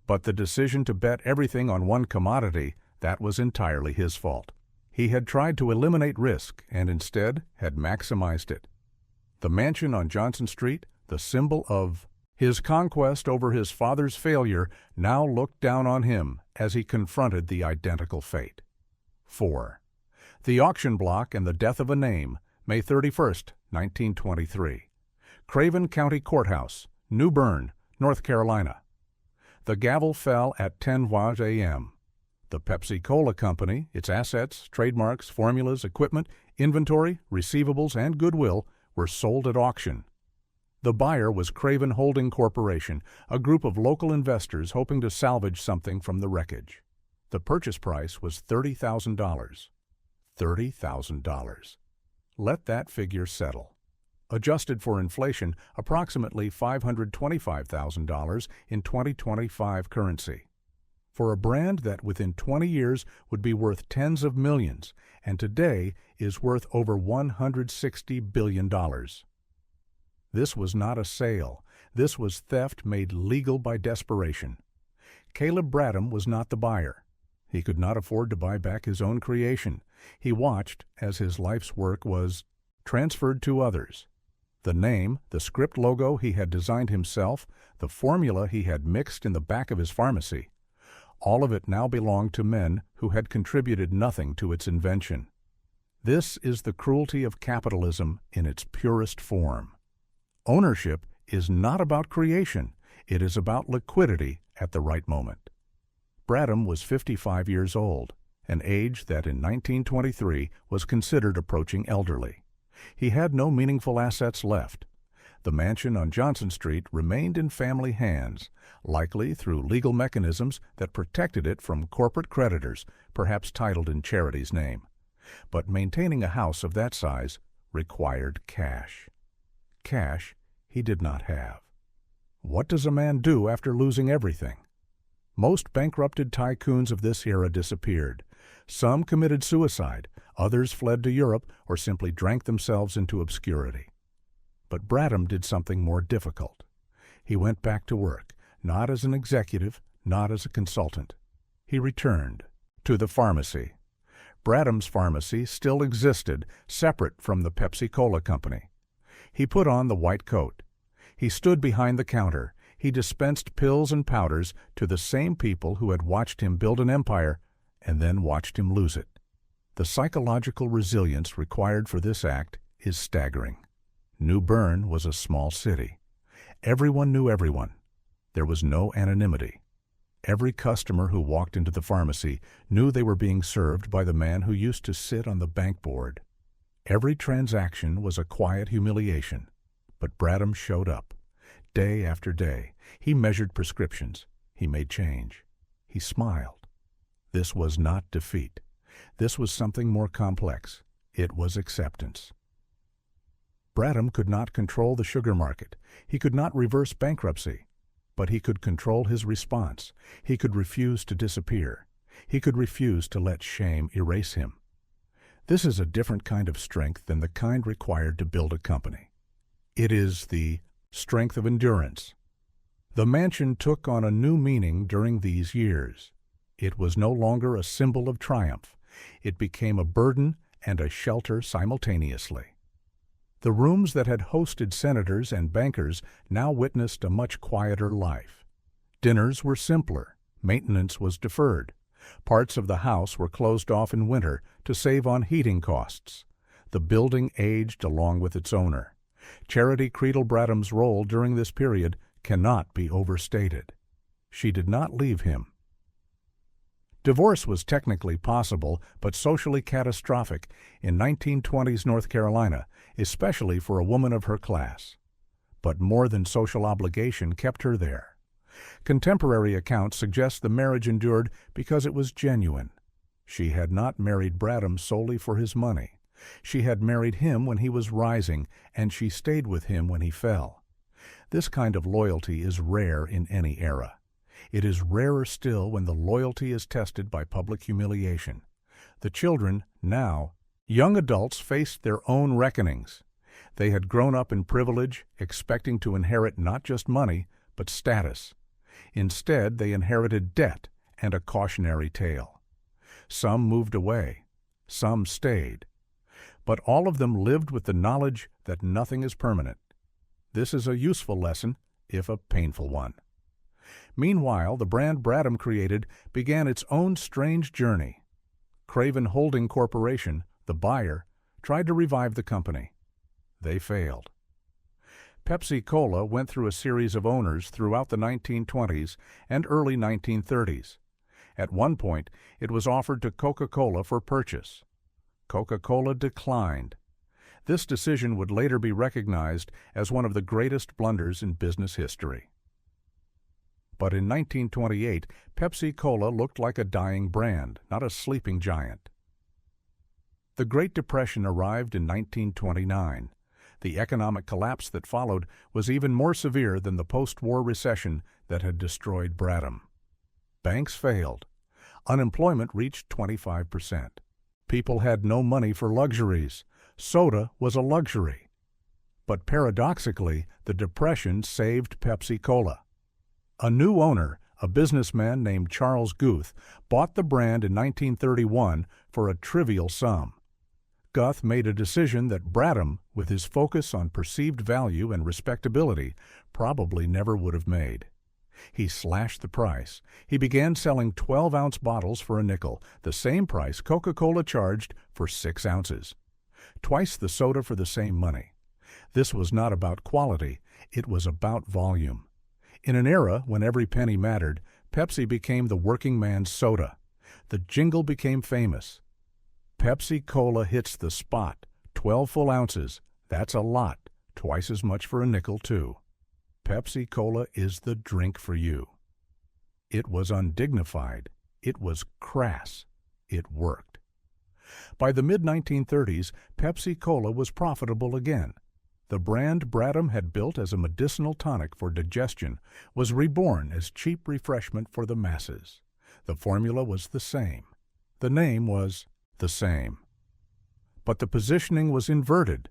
But the decision to bet everything on one commodity, that was entirely his fault. He had tried to eliminate risk and instead had maximized it. The mansion on Johnson Street, the symbol of his conquest over his father's failure, now looked down on him as he confronted the identical fate. 4. The auction block and the death of a name, May 31st, 1923. Craven County Courthouse, New Bern, North Carolina. The gavel fell at 10 a.m. The Pepsi-Cola Company, its assets, trademarks, formulas, equipment, inventory, receivables, and goodwill were sold at auction. The buyer was Craven Holding Corporation, a group of local investors hoping to salvage something from the wreckage. The purchase price was $30,000. $30,000. Let that figure settle. Adjusted for inflation, approximately $525,000 in 2025 currency. For a brand that within 20 years would be worth tens of millions and today is worth over $160 billion. This was not a sale. This was theft made legal by desperation. Caleb Bradham was not the buyer. He could not afford to buy back his own creation. He watched as his life's work was transferred to others. The name, the script logo he had designed himself, the formula he had mixed in the back of his pharmacy, all of it now belonged to men who had contributed nothing to its invention. This is the cruelty of capitalism in its purest form. Ownership is not about creation. It is about liquidity at the right moment. Bradham was 55 years old, an age that in 1923 was considered approaching elderly. He had no meaningful assets left. The mansion on Johnson Street remained in family hands, likely through legal mechanisms that protected it from corporate creditors, perhaps titled in charity's name. But maintaining a house of that size required cash. Cash he did not have. What does a man do after losing everything? Most bankrupted tycoons of this era disappeared. Some committed suicide, others fled to Europe or simply drank themselves into obscurity. But Bradham did something more difficult. He went back to work, not as an executive, not as a consultant. He returned to the pharmacy. Bradham's pharmacy still existed, separate from the Pepsi-Cola Company. He put on the white coat. He stood behind the counter. He dispensed pills and powders to the same people who had watched him build an empire and then watched him lose it. The psychological resilience required for this act is staggering. New Bern was a small city. Everyone knew everyone. There was no anonymity. Every customer who walked into the pharmacy knew they were being served by the man who used to sit on the bank board. Every transaction was a quiet humiliation. But Bradham showed up. Day after day, he measured prescriptions. He made change. He smiled. This was not defeat. This was something more complex. It was acceptance. Bradham could not control the sugar market. He could not reverse bankruptcy. But he could control his response. He could refuse to disappear. He could refuse to let shame erase him. This is a different kind of strength than the kind required to build a company. It is the strength of endurance. The mansion took on a new meaning during these years. It was no longer a symbol of triumph. It became a burden and a shelter simultaneously. The rooms that had hosted senators and bankers now witnessed a much quieter life. Dinners were simpler. Maintenance was deferred. Parts of the house were closed off in winter to save on heating costs. The building aged along with its owner. Charity Creedle Bradham's role during this period cannot be overstated. She did not leave him. Divorce was technically possible, but socially catastrophic in 1920s North Carolina, especially for a woman of her class. But more than social obligation kept her there. Contemporary accounts suggest the marriage endured because it was genuine. She had not married Bradham solely for his money. She had married him when he was rising, and she stayed with him when he fell. This kind of loyalty is rare in any era. It is rarer still when the loyalty is tested by public humiliation. The children, now, young adults, faced their own reckonings. They had grown up in privilege, expecting to inherit not just money, but status. Instead, they inherited debt and a cautionary tale. Some moved away. Some stayed. But all of them lived with the knowledge that nothing is permanent. This is a useful lesson, if a painful one. Meanwhile, the brand Bradham created began its own strange journey. Craven Holding Corporation, the buyer, tried to revive the company. They failed. Pepsi-Cola went through a series of owners throughout the 1920s and early 1930s. At one point, it was offered to Coca-Cola for purchase. Coca-Cola declined. This decision would later be recognized as one of the greatest blunders in business history. But in 1928, Pepsi-Cola looked like a dying brand, not a sleeping giant. The Great Depression arrived in 1929. The economic collapse that followed was even more severe than the post-war recession that had destroyed Bradham. Banks failed. Unemployment reached 25%. People had no money for luxuries. Soda was a luxury. But paradoxically, the Depression saved Pepsi-Cola. A new owner, a businessman named Charles Guth, bought the brand in 1931 for a trivial sum. Guth made a decision that Bradham, with his focus on perceived value and respectability, probably never would have made. He slashed the price. He began selling 12-ounce bottles for a nickel, the same price Coca-Cola charged for 6 ounces. Twice the soda for the same money. This was not about quality, it was about volume. In an era when every penny mattered, Pepsi became the working man's soda. The jingle became famous. Pepsi-Cola hits the spot. 12 full ounces. That's a lot. Twice as much for a nickel, too. Pepsi-Cola is the drink for you. It was undignified. It was crass. It worked. By the mid-1930s, Pepsi-Cola was profitable again. The brand Bradham had built as a medicinal tonic for digestion was reborn as cheap refreshment for the masses. The formula was the same. The name was the same. But the positioning was inverted.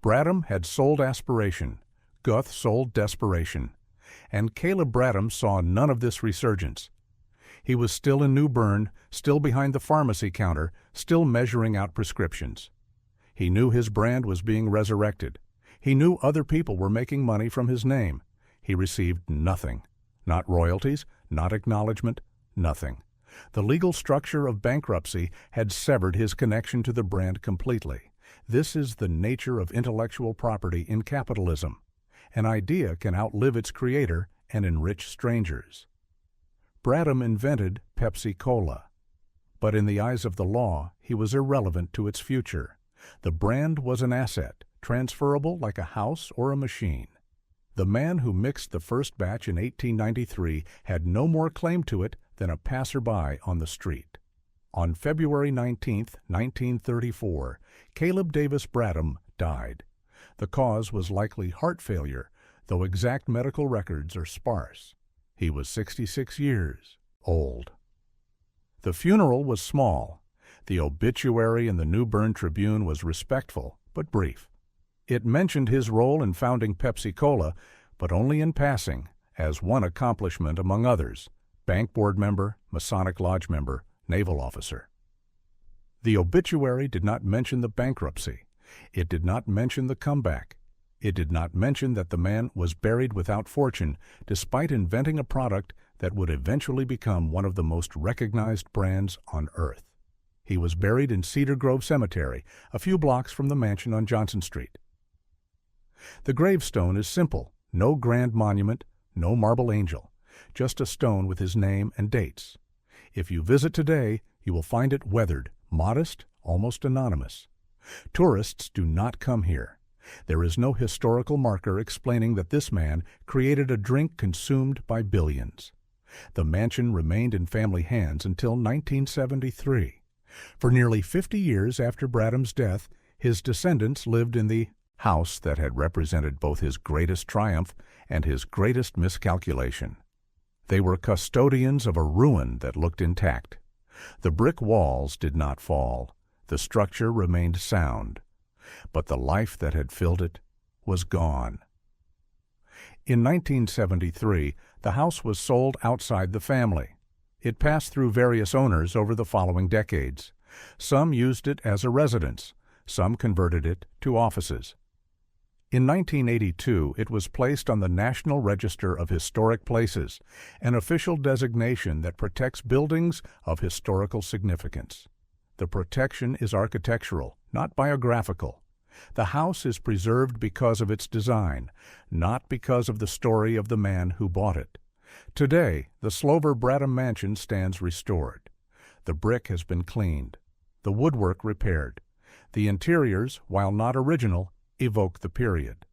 Bradham had sold aspiration. Guth sold desperation. And Caleb Bradham saw none of this resurgence. He was still in New Bern, still behind the pharmacy counter, still measuring out prescriptions. He knew his brand was being resurrected. He knew other people were making money from his name. He received nothing. Not royalties, not acknowledgement, nothing. The legal structure of bankruptcy had severed his connection to the brand completely. This is the nature of intellectual property in capitalism. An idea can outlive its creator and enrich strangers. Bradham invented Pepsi-Cola, but in the eyes of the law, he was irrelevant to its future. The brand was an asset, transferable like a house or a machine. The man who mixed the first batch in 1893 had no more claim to it than a passerby on the street. On February 19, 1934, Caleb Davis Bradham died. The cause was likely heart failure, though exact medical records are sparse. He was 66 years old. The funeral was small. The obituary in the New Bern Tribune was respectful, but brief. It mentioned his role in founding Pepsi-Cola, but only in passing, as one accomplishment among others: bank board member, Masonic Lodge member, naval officer. The obituary did not mention the bankruptcy. It did not mention the comeback. It did not mention that the man was buried without fortune, despite inventing a product that would eventually become one of the most recognized brands on earth. He was buried in Cedar Grove Cemetery, a few blocks from the mansion on Johnson Street. The gravestone is simple: no grand monument, no marble angel, just a stone with his name and dates. If you visit today, you will find it weathered, modest, almost anonymous. Tourists do not come here. There is no historical marker explaining that this man created a drink consumed by billions. The mansion remained in family hands until 1973. For nearly 50 years after Bradham's death, his descendants lived in the house that had represented both his greatest triumph and his greatest miscalculation. They were custodians of a ruin that looked intact. The brick walls did not fall. The structure remained sound. But the life that had filled it was gone. In 1973, the house was sold outside the family. It passed through various owners over the following decades. Some used it as a residence. Some converted it to offices. In 1982, it was placed on the National Register of Historic Places, an official designation that protects buildings of historical significance. The protection is architectural, not biographical. The house is preserved because of its design, not because of the story of the man who bought it. Today, the Slover Bradham Mansion stands restored. The brick has been cleaned, the woodwork repaired. The interiors, while not original, evoke the period.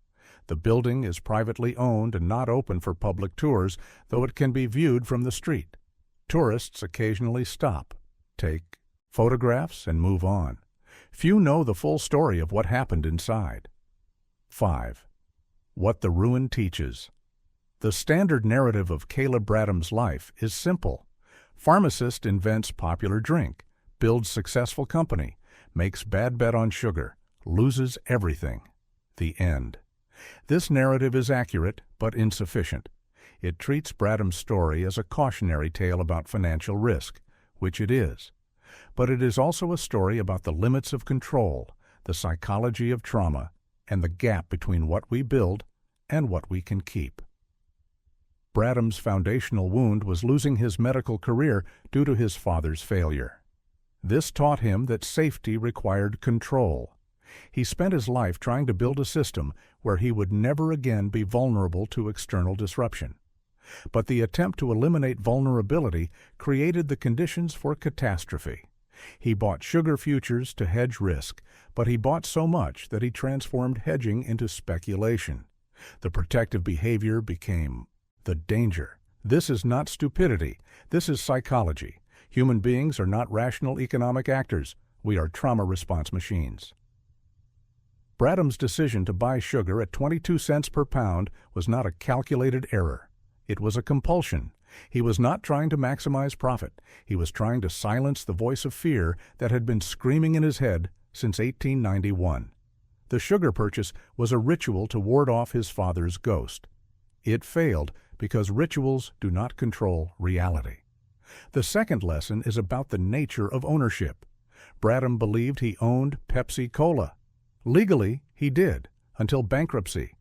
The building is privately owned and not open for public tours, though it can be viewed from the street. Tourists occasionally stop, take photographs, and move on. Few know the full story of what happened inside. 5. What the ruin teaches. The standard narrative of Caleb Bradham's life is simple. Pharmacist invents popular drink, builds successful company, makes bad bet on sugar, loses everything. The end. This narrative is accurate, but insufficient. It treats Bradham's story as a cautionary tale about financial risk, which it is. But it is also a story about the limits of control, the psychology of trauma, and the gap between what we build and what we can keep. Bradham's foundational wound was losing his medical career due to his father's failure. This taught him that safety required control. He spent his life trying to build a system where he would never again be vulnerable to external disruption. But the attempt to eliminate vulnerability created the conditions for catastrophe. He bought sugar futures to hedge risk, but he bought so much that he transformed hedging into speculation. The protective behavior became the danger. This is not stupidity. This is psychology. Human beings are not rational economic actors. We are trauma response machines. Bradham's decision to buy sugar at 22 cents per pound was not a calculated error. It was a compulsion. He was not trying to maximize profit. He was trying to silence the voice of fear that had been screaming in his head since 1891. The sugar purchase was a ritual to ward off his father's ghost. It failed because rituals do not control reality. The second lesson is about the nature of ownership. Bradham believed he owned Pepsi-Cola. Legally, he did, until bankruptcy.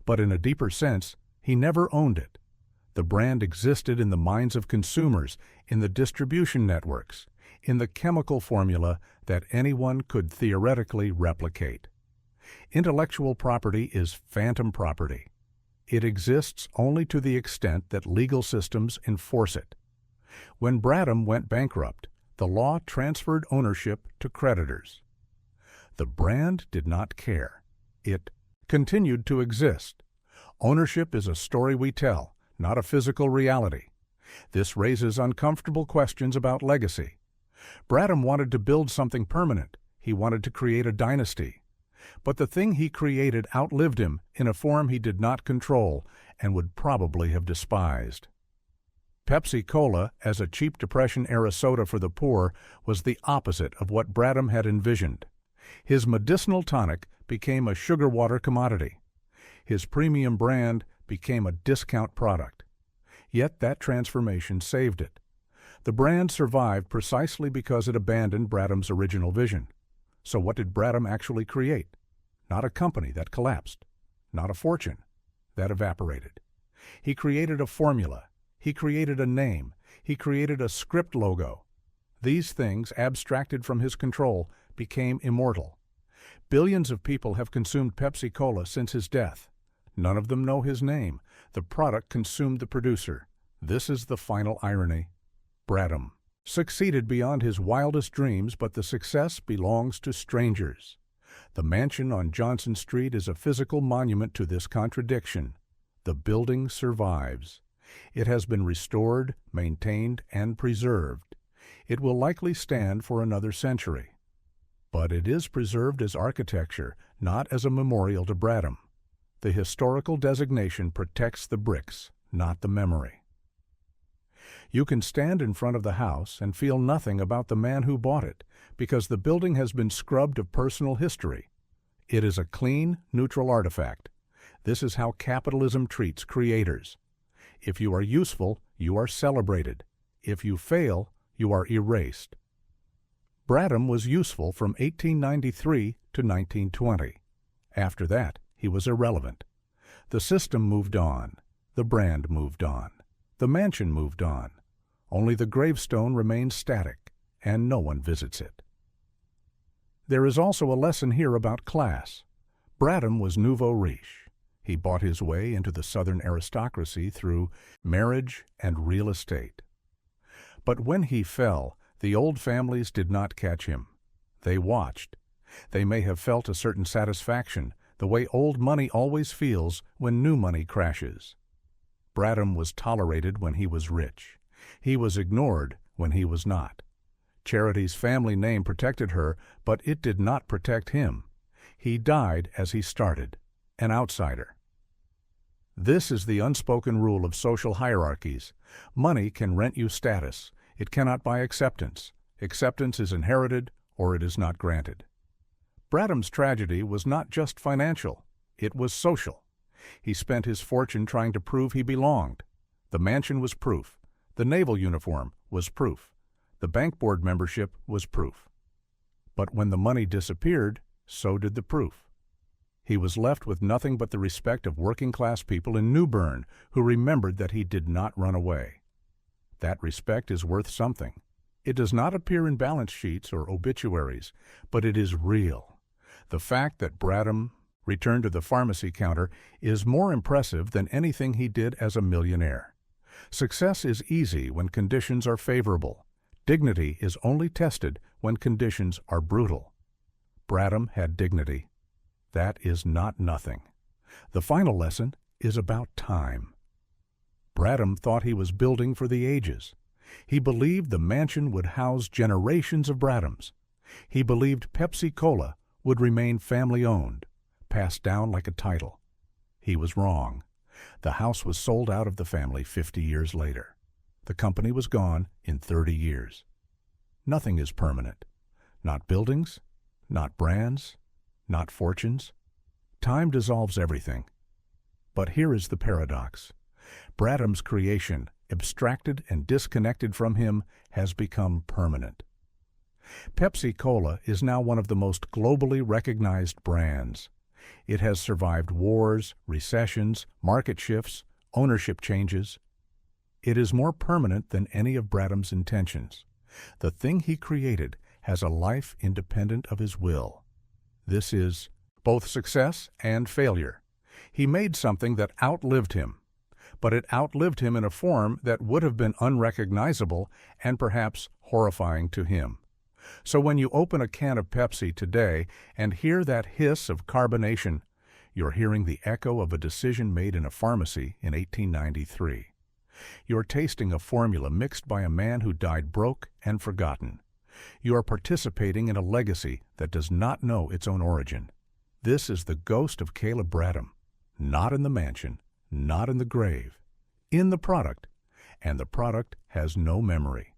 But in a deeper sense, he never owned it. The brand existed in the minds of consumers, in the distribution networks. in the chemical formula that anyone could theoretically replicate. Intellectual property is phantom property. It exists only to the extent that legal systems enforce it. When Bradham went bankrupt, the law transferred ownership to creditors. The brand did not care. It continued to exist. Ownership is a story we tell, not a physical reality. This raises uncomfortable questions about legacy. Bradham wanted to build something permanent. He wanted to create a dynasty. But the thing he created outlived him in a form he did not control and would probably have despised. Pepsi-Cola, as a cheap Depression-era soda for the poor, was the opposite of what Bradham had envisioned. His medicinal tonic became a sugar water commodity. His premium brand became a discount product. Yet that transformation saved it. The brand survived precisely because it abandoned Bradham's original vision. So what did Bradham actually create? Not a company that collapsed. Not a fortune that evaporated. He created a formula. He created a name. He created a script logo. These things, abstracted from his control, became immortal. Billions of people have consumed Pepsi-Cola since his death. None of them know his name. The product consumed the producer. This is the final irony. Bradham succeeded beyond his wildest dreams, but the success belongs to strangers. The mansion on Johnson Street is a physical monument to this contradiction. The building survives. It has been restored, maintained, and preserved. It will likely stand for another century. But it is preserved as architecture, not as a memorial to Bradham. The historical designation protects the bricks, not the memory. You can stand in front of the house and feel nothing about the man who bought it, because the building has been scrubbed of personal history. It is a clean, neutral artifact. This is how capitalism treats creators. If you are useful, you are celebrated. If you fail, you are erased. Bradham was useful from 1893 to 1920. After that, he was irrelevant. The system moved on. The brand moved on. The mansion moved on. Only the gravestone remains static, and no one visits it. There is also a lesson here about class. Bradham was nouveau riche. He bought his way into the Southern aristocracy through marriage and real estate. But when he fell, the old families did not catch him. They watched. They may have felt a certain satisfaction, the way old money always feels when new money crashes. Bradham was tolerated when he was rich. He was ignored when he was not. Charity's family name protected her, but it did not protect him. He died as he started, an outsider. This is the unspoken rule of social hierarchies. Money can rent you status. It cannot buy acceptance. Acceptance is inherited or it is not granted. Bradham's tragedy was not just financial. It was social. He spent his fortune trying to prove he belonged. The mansion was proof. The naval uniform was proof. The bank board membership was proof. But when the money disappeared, so did the proof. He was left with nothing but the respect of working-class people in New Bern who remembered that he did not run away. That respect is worth something. It does not appear in balance sheets or obituaries, but it is real. The fact that Bradham returned to the pharmacy counter is more impressive than anything he did as a millionaire. Success is easy when conditions are favorable. Dignity is only tested when conditions are brutal. Bradham had dignity. That is not nothing. The final lesson is about time. Bradham thought he was building for the ages. He believed the mansion would house generations of Bradhams. He believed Pepsi-Cola would remain family-owned, passed down like a title. He was wrong. The house was sold out of the family 50 years later. The company was gone in 30 years. Nothing is permanent. Not buildings, not brands, not fortunes. Time dissolves everything. But here is the paradox. Bradham's creation, abstracted and disconnected from him, has become permanent. Pepsi-Cola is now one of the most globally recognized brands. It has survived wars, recessions, market shifts, ownership changes. It is more permanent than any of Bradham's intentions. The thing he created has a life independent of his will. This is both success and failure. He made something that outlived him, but it outlived him in a form that would have been unrecognizable and perhaps horrifying to him. So when you open a can of Pepsi today and hear that hiss of carbonation, you're hearing the echo of a decision made in a pharmacy in 1893. You're tasting a formula mixed by a man who died broke and forgotten. You are participating in a legacy that does not know its own origin. This is the ghost of Caleb Bradham, not in the mansion, not in the grave, in the product, and the product has no memory.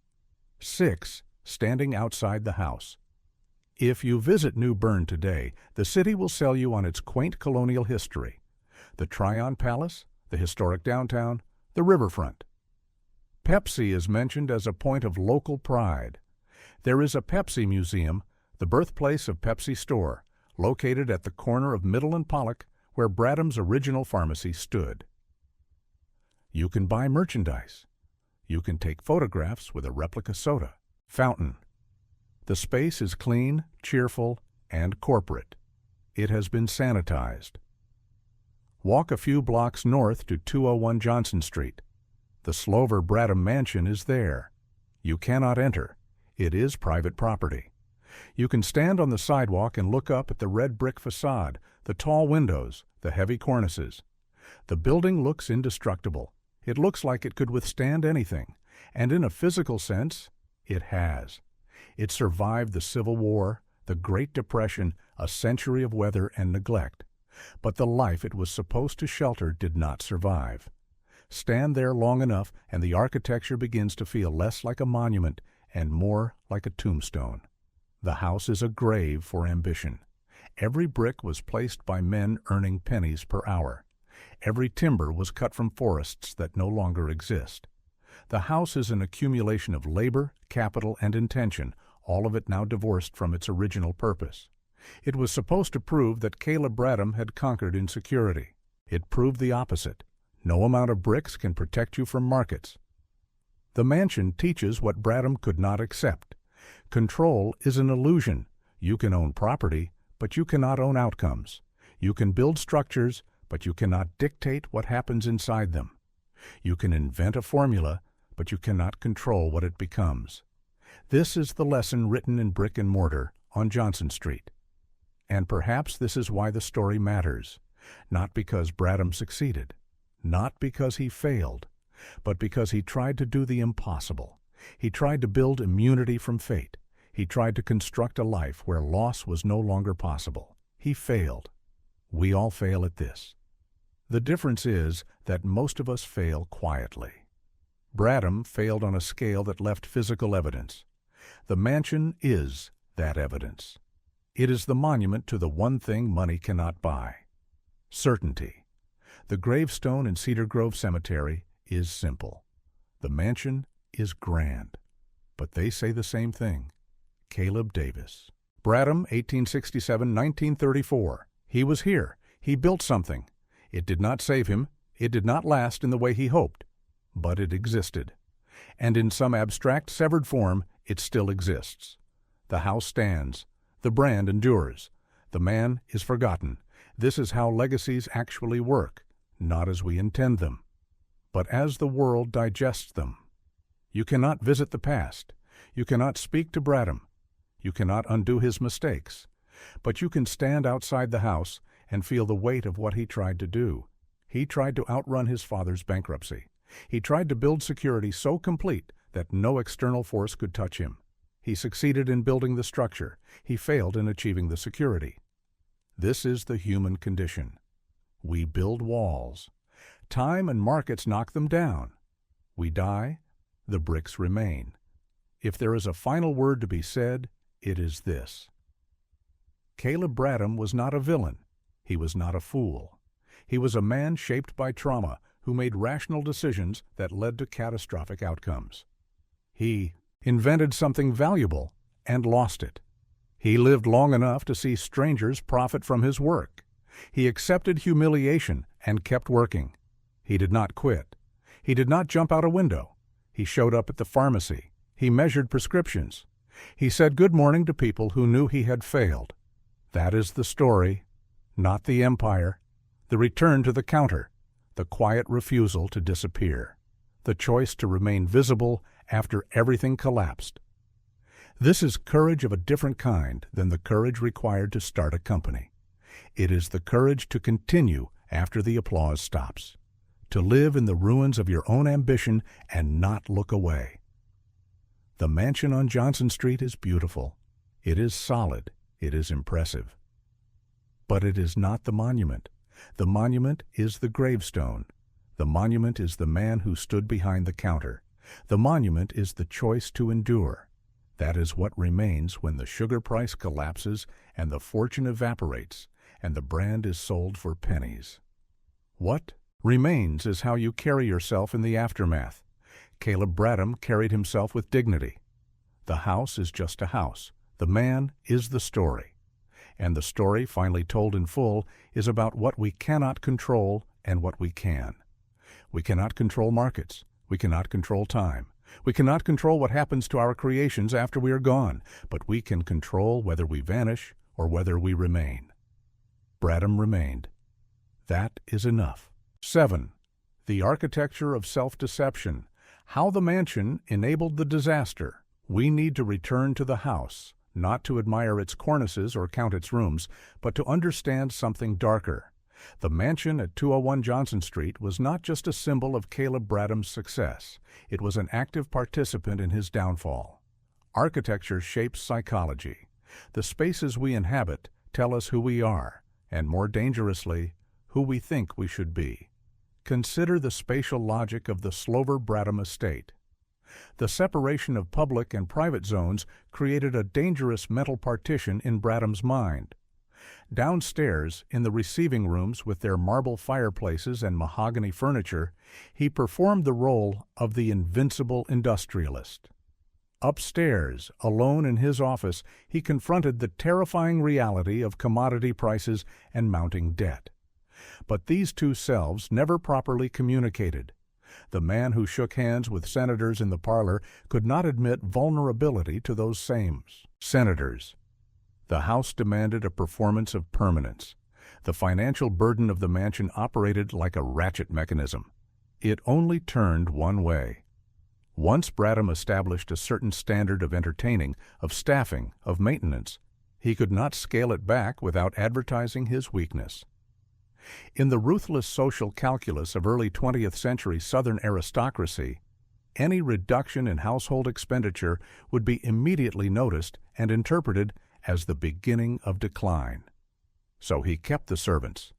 6. Standing outside the house. If you visit New Bern today, the city will sell you on its quaint colonial history. The Tryon Palace, the historic downtown, the riverfront. Pepsi is mentioned as a point of local pride. There is a Pepsi Museum, the birthplace of Pepsi Store, located at the corner of Middle and Pollock, where Bradham's original pharmacy stood. You can buy merchandise. You can take photographs with a replica soda fountain. The space is clean, cheerful, and corporate. It has been sanitized. Walk a few blocks north to 201 Johnson Street. The Slover Bradham Mansion is there. You cannot enter. It is private property. You can stand on the sidewalk and look up at the red brick facade, the tall windows, the heavy cornices. The building looks indestructible. It looks like it could withstand anything, and in a physical sense, it has. It survived the Civil War, the Great Depression, a century of weather and neglect. But the life it was supposed to shelter did not survive. Stand there long enough and the architecture begins to feel less like a monument and more like a tombstone. The house is a grave for ambition. Every brick was placed by men earning pennies per hour. Every timber was cut from forests that no longer exist. The house is an accumulation of labor, capital, and intention, all of it now divorced from its original purpose. It was supposed to prove that Caleb Bradham had conquered insecurity. It proved the opposite. No amount of bricks can protect you from markets. The mansion teaches what Bradham could not accept. Control is an illusion. You can own property, but you cannot own outcomes. You can build structures, but you cannot dictate what happens inside them. You can invent a formula, but you cannot control what it becomes. This is the lesson written in brick and mortar on Johnson Street. And perhaps this is why the story matters, not because Bradham succeeded, not because he failed, but because he tried to do the impossible. He tried to build immunity from fate. He tried to construct a life where loss was no longer possible. He failed. We all fail at this. The difference is that most of us fail quietly. Bradham failed on a scale that left physical evidence. The mansion is that evidence. It is the monument to the one thing money cannot buy: certainty. The gravestone in Cedar Grove Cemetery is simple. The mansion is grand. But they say the same thing. Caleb Davis. Bradham, 1867-1934. He was here. He built something. It did not save him. It did not last in the way he hoped. But it existed. And in some abstract, severed form, it still exists. The house stands. The brand endures. The man is forgotten. This is how legacies actually work, not as we intend them, but as the world digests them. You cannot visit the past. You cannot speak to Bradham. You cannot undo his mistakes. But you can stand outside the house and feel the weight of what he tried to do. He tried to outrun his father's bankruptcy. He tried to build security so complete that no external force could touch him. He succeeded in building the structure. He failed in achieving the security. This is the human condition. We build walls. Time and markets knock them down. We die. The bricks remain. If there is a final word to be said, it is this. Caleb Bradham was not a villain. He was not a fool. He was a man shaped by trauma who made rational decisions that led to catastrophic outcomes. He invented something valuable and lost it. He lived long enough to see strangers profit from his work. He accepted humiliation and kept working. He did not quit. He did not jump out a window. He showed up at the pharmacy. He measured prescriptions. He said good morning to people who knew he had failed. That is the story, not the empire, the return to the counter, the quiet refusal to disappear, the choice to remain visible after everything collapsed. This is courage of a different kind than the courage required to start a company. It is the courage to continue after the applause stops, to live in the ruins of your own ambition and not look away. The mansion on Johnson Street is beautiful. It is solid. It is impressive. But it is not the monument. The monument is the gravestone. The monument is the man who stood behind the counter. The monument is the choice to endure. That is what remains when the sugar price collapses and the fortune evaporates and the brand is sold for pennies. What remains is how you carry yourself in the aftermath. Caleb Bradham carried himself with dignity. The house is just a house. The man is the story. And the story, finally told in full, is about what we cannot control and what we can. We cannot control markets. We cannot control time. We cannot control what happens to our creations after we are gone, but we can control whether we vanish or whether we remain. Bradham remained. That is enough. 7. The architecture of self-deception. How the mansion enabled the disaster. We need to return to the house, not to admire its cornices or count its rooms, but to understand something darker. The mansion at 201 Johnson Street was not just a symbol of Caleb Bradham's success. It was an active participant in his downfall. Architecture shapes psychology. The spaces we inhabit tell us who we are, and more dangerously, who we think we should be. Consider the spatial logic of the Slover Bradham estate. The separation of public and private zones created a dangerous mental partition in Bradham's mind. Downstairs, in the receiving rooms with their marble fireplaces and mahogany furniture, he performed the role of the invincible industrialist. Upstairs, alone in his office, he confronted the terrifying reality of commodity prices and mounting debt. But these two selves never properly communicated. The man who shook hands with senators in the parlor could not admit vulnerability to those same senators. The house demanded a performance of permanence. The financial burden of the mansion operated like a ratchet mechanism. It only turned one way. Once Bradham established a certain standard of entertaining, of staffing, of maintenance, he could not scale it back without advertising his weakness. In the ruthless social calculus of early 20th century Southern aristocracy, any reduction in household expenditure would be immediately noticed and interpreted as the beginning of decline. So he kept the servants.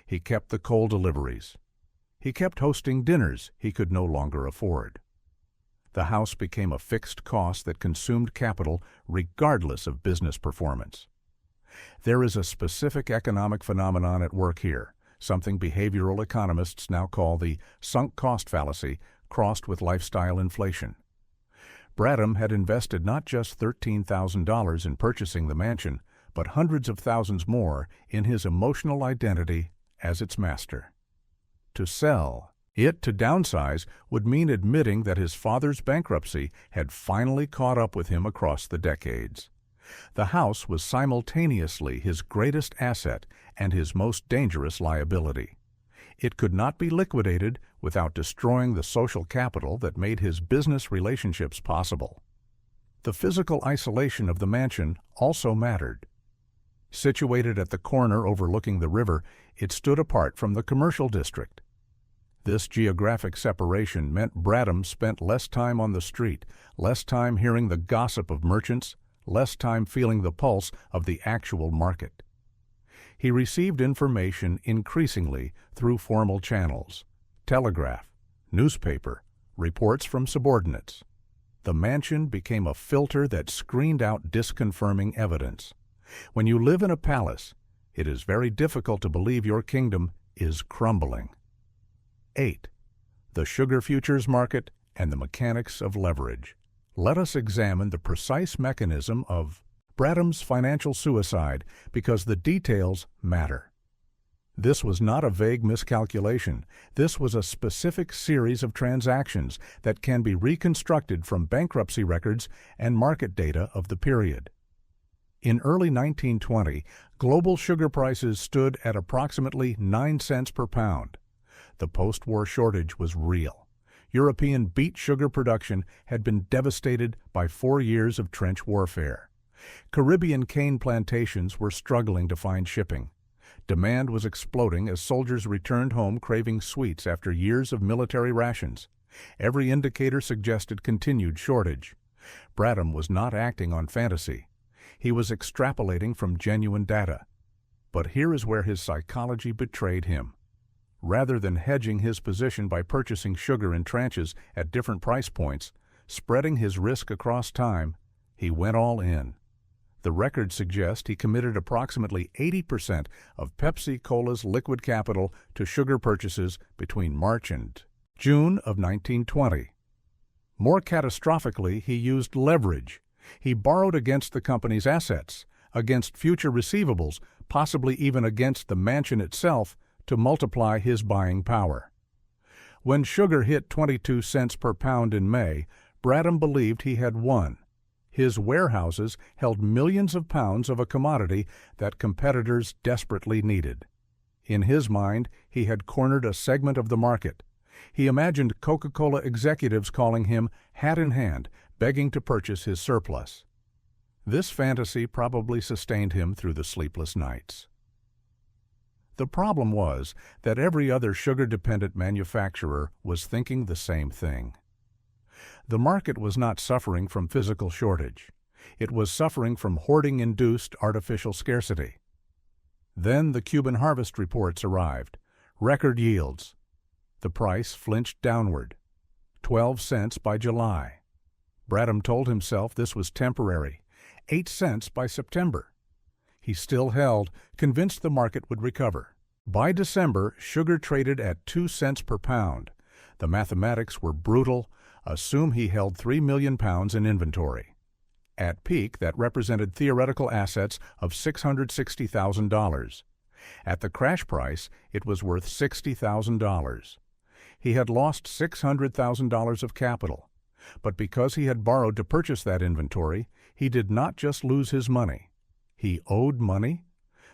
He kept the coal deliveries. He kept hosting dinners he could no longer afford. The house became a fixed cost that consumed capital regardless of business performance. There is a specific economic phenomenon at work here, something behavioral economists now call the sunk cost fallacy, crossed with lifestyle inflation. Bradham had invested not just $13,000 in purchasing the mansion, but hundreds of thousands more in his emotional identity as its master. To sell it, to downsize, would mean admitting that his father's bankruptcy had finally caught up with him across the decades. The house was simultaneously his greatest asset and his most dangerous liability. It could not be liquidated without destroying the social capital that made his business relationships possible. The physical isolation of the mansion also mattered. Situated at the corner overlooking the river, it stood apart from the commercial district. This geographic separation meant Bradham spent less time on the street, less time hearing the gossip of merchants, less time feeling the pulse of the actual market. He received information increasingly through formal channels: telegraph, newspaper, reports from subordinates. The mansion became a filter that screened out disconfirming evidence. When you live in a palace, it is very difficult to believe your kingdom is crumbling. 8. The sugar futures market and the mechanics of leverage. Let us examine the precise mechanism of Bradham's financial suicide because the details matter. This was not a vague miscalculation. This was a specific series of transactions that can be reconstructed from bankruptcy records and market data of the period. In early 1920, global sugar prices stood at approximately 9 cents per pound. The post-war shortage was real. European beet sugar production had been devastated by 4 years of trench warfare. Caribbean cane plantations were struggling to find shipping. Demand was exploding as soldiers returned home craving sweets after years of military rations. Every indicator suggested continued shortage. Bradham was not acting on fantasy. He was extrapolating from genuine data. But here is where his psychology betrayed him. Rather than hedging his position by purchasing sugar in tranches at different price points, spreading his risk across time, he went all in. The records suggest he committed approximately 80% of Pepsi-Cola's liquid capital to sugar purchases between March and June of 1920. More catastrophically, he used leverage. He borrowed against the company's assets, against future receivables, possibly even against the mansion itself, to multiply his buying power. When sugar hit 22 cents per pound in May, Bradham believed he had won. His warehouses held millions of pounds of a commodity that competitors desperately needed. In his mind, he had cornered a segment of the market. He imagined Coca-Cola executives calling him hat in hand, begging to purchase his surplus. This fantasy probably sustained him through the sleepless nights. The problem was that every other sugar-dependent manufacturer was thinking the same thing. The market was not suffering from physical shortage. It was suffering from hoarding-induced artificial scarcity. Then the Cuban harvest reports arrived. Record yields. The price flinched downward. 12 cents by July. Bradham told himself this was temporary. 8 cents by September. He still held, convinced the market would recover. By December, sugar traded at 2 cents per pound. The mathematics were brutal. Assume he held 3 million pounds in inventory. At peak, that represented theoretical assets of $660,000. At the crash price, it was worth $60,000. He had lost $600,000 of capital. But because he had borrowed to purchase that inventory, he did not just lose his money. He owed money.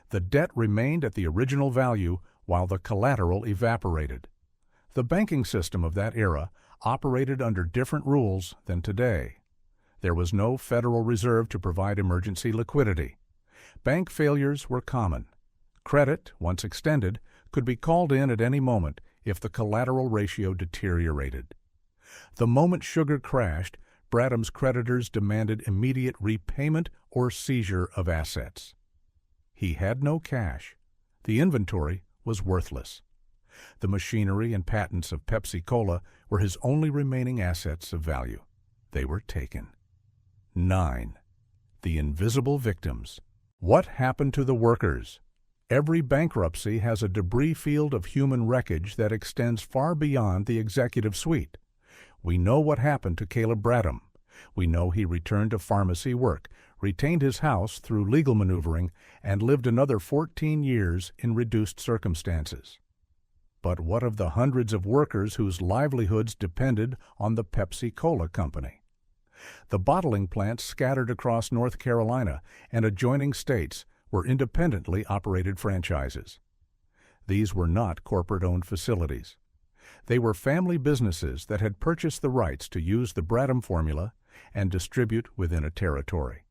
The debt remained at the original value while the collateral evaporated. The banking system of that era operated under different rules than today. There was no Federal Reserve to provide emergency liquidity. Bank failures were common. Credit, once extended, could be called in at any moment if the collateral ratio deteriorated. The moment sugar crashed, Bradham's creditors demanded immediate repayment or seizure of assets. He had no cash. The inventory was worthless. The machinery and patents of Pepsi-Cola were his only remaining assets of value. They were taken. 9. The invisible victims. What happened to the workers? Every bankruptcy has a debris field of human wreckage that extends far beyond the executive suite. We know what happened to Caleb Bradham. We know he returned to pharmacy work, retained his house through legal maneuvering, and lived another 14 years in reduced circumstances. But what of the hundreds of workers whose livelihoods depended on the Pepsi-Cola company? The bottling plants scattered across North Carolina and adjoining states were independently operated franchises. These were not corporate-owned facilities. They were family businesses that had purchased the rights to use the Bradham formula and distribute within a territory.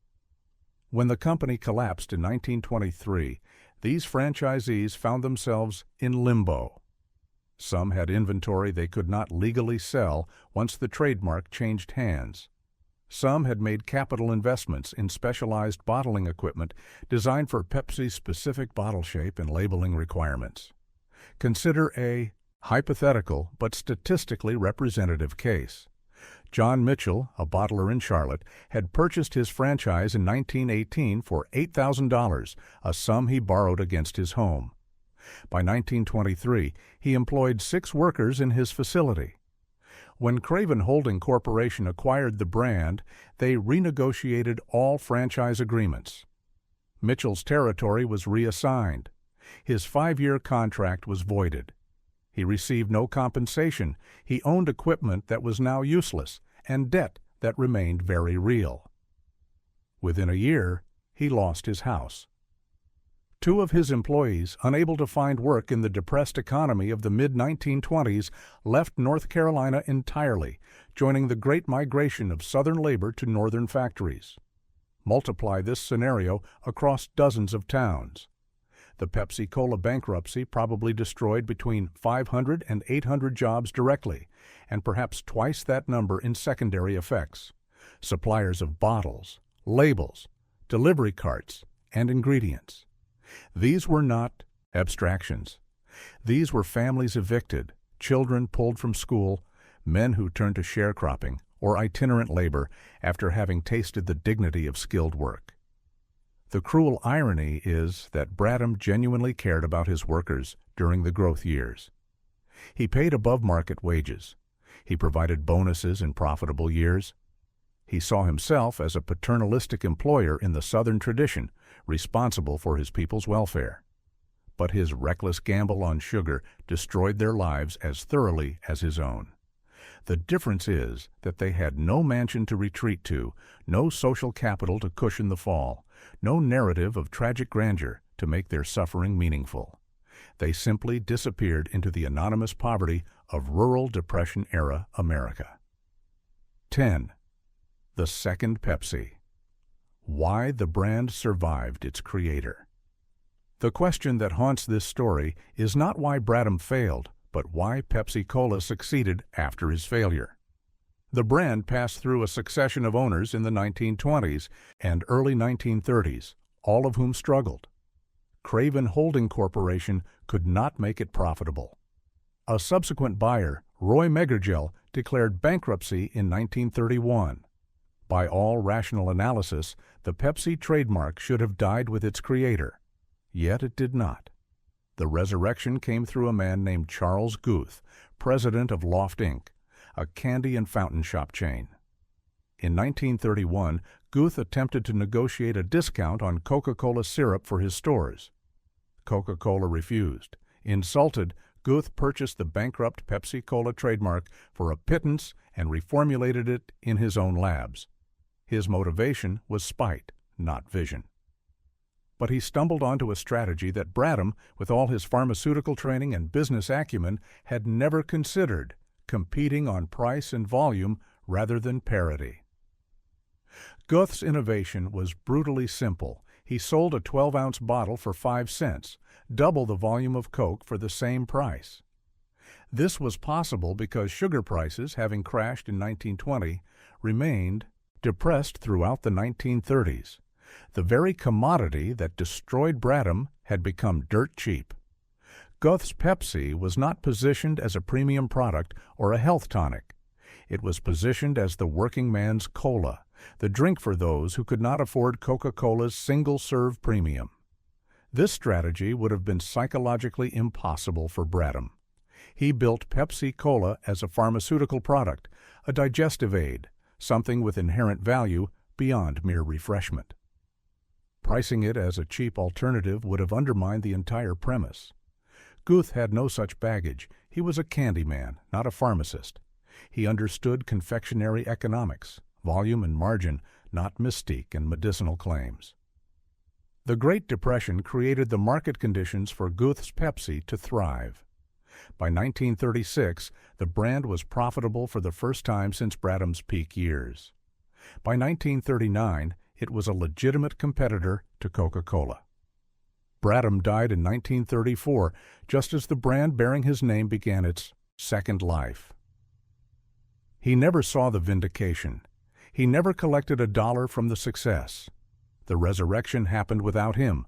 When the company collapsed in 1923, these franchisees found themselves in limbo. Some had inventory they could not legally sell once the trademark changed hands. Some had made capital investments in specialized bottling equipment designed for Pepsi's specific bottle shape and labeling requirements. Consider a hypothetical but statistically representative case. John Mitchell, a bottler in Charlotte, had purchased his franchise in 1918 for $8,000, a sum he borrowed against his home. By 1923, he employed 6 workers in his facility. When Craven Holding Corporation acquired the brand, they renegotiated all franchise agreements. Mitchell's territory was reassigned. His 5-year contract was voided. He received no compensation. He owned equipment that was now useless and debt that remained very real. Within a year, he lost his house. 2 of his employees, unable to find work in the depressed economy of the mid-1920s, left North Carolina entirely, joining the great migration of Southern labor to northern factories. Multiply this scenario across dozens of towns. The Pepsi-Cola bankruptcy probably destroyed between 500 and 800 jobs directly, and perhaps twice that number in secondary effects. Suppliers of bottles, labels, delivery carts, and ingredients. These were not abstractions. These were families evicted, children pulled from school, men who turned to sharecropping or itinerant labor after having tasted the dignity of skilled work. The cruel irony is that Bradham genuinely cared about his workers during the growth years. He paid above-market wages. He provided bonuses in profitable years. He saw himself as a paternalistic employer in the Southern tradition, responsible for his people's welfare. But his reckless gamble on sugar destroyed their lives as thoroughly as his own. The difference is that they had no mansion to retreat to, no social capital to cushion the fall, no narrative of tragic grandeur to make their suffering meaningful. They simply disappeared into the anonymous poverty of rural Depression-era America. 10. The second Pepsi. Why the brand survived its creator. The question that haunts this story is not why Bradham failed, but why Pepsi-Cola succeeded after his failure. The brand passed through a succession of owners in the 1920s and early 1930s, all of whom struggled. Craven Holding Corporation could not make it profitable. A subsequent buyer, Roy Megergel, declared bankruptcy in 1931. By all rational analysis, the Pepsi trademark should have died with its creator. Yet it did not. The resurrection came through a man named Charles Guth, president of Loft Inc., a candy and fountain shop chain. In 1931, Guth attempted to negotiate a discount on Coca-Cola syrup for his stores. Coca-Cola refused. Insulted, Guth purchased the bankrupt Pepsi-Cola trademark for a pittance and reformulated it in his own labs. His motivation was spite, not vision. But he stumbled onto a strategy that Bradham, with all his pharmaceutical training and business acumen, had never considered: competing on price and volume rather than parity. Guth's innovation was brutally simple. He sold a 12-ounce bottle for 5 cents, double the volume of Coke for the same price. This was possible because sugar prices, having crashed in 1920, remained depressed throughout the 1930s. The very commodity that destroyed Bradham had become dirt cheap. Guth's Pepsi was not positioned as a premium product or a health tonic. It was positioned as the working man's cola, the drink for those who could not afford Coca-Cola's single-serve premium. This strategy would have been psychologically impossible for Bradham. He built Pepsi-Cola as a pharmaceutical product, a digestive aid, something with inherent value beyond mere refreshment. Pricing it as a cheap alternative would have undermined the entire premise. Guth had no such baggage. He was a candy man, not a pharmacist. He understood confectionery economics, volume and margin, not mystique and medicinal claims. The Great Depression created the market conditions for Guth's Pepsi to thrive. By 1936, the brand was profitable for the first time since Bradham's peak years. By 1939, it was a legitimate competitor to Coca-Cola. Bradham died in 1934, just as the brand bearing his name began its second life. He never saw the vindication. He never collected $1 from the success. The resurrection happened without him,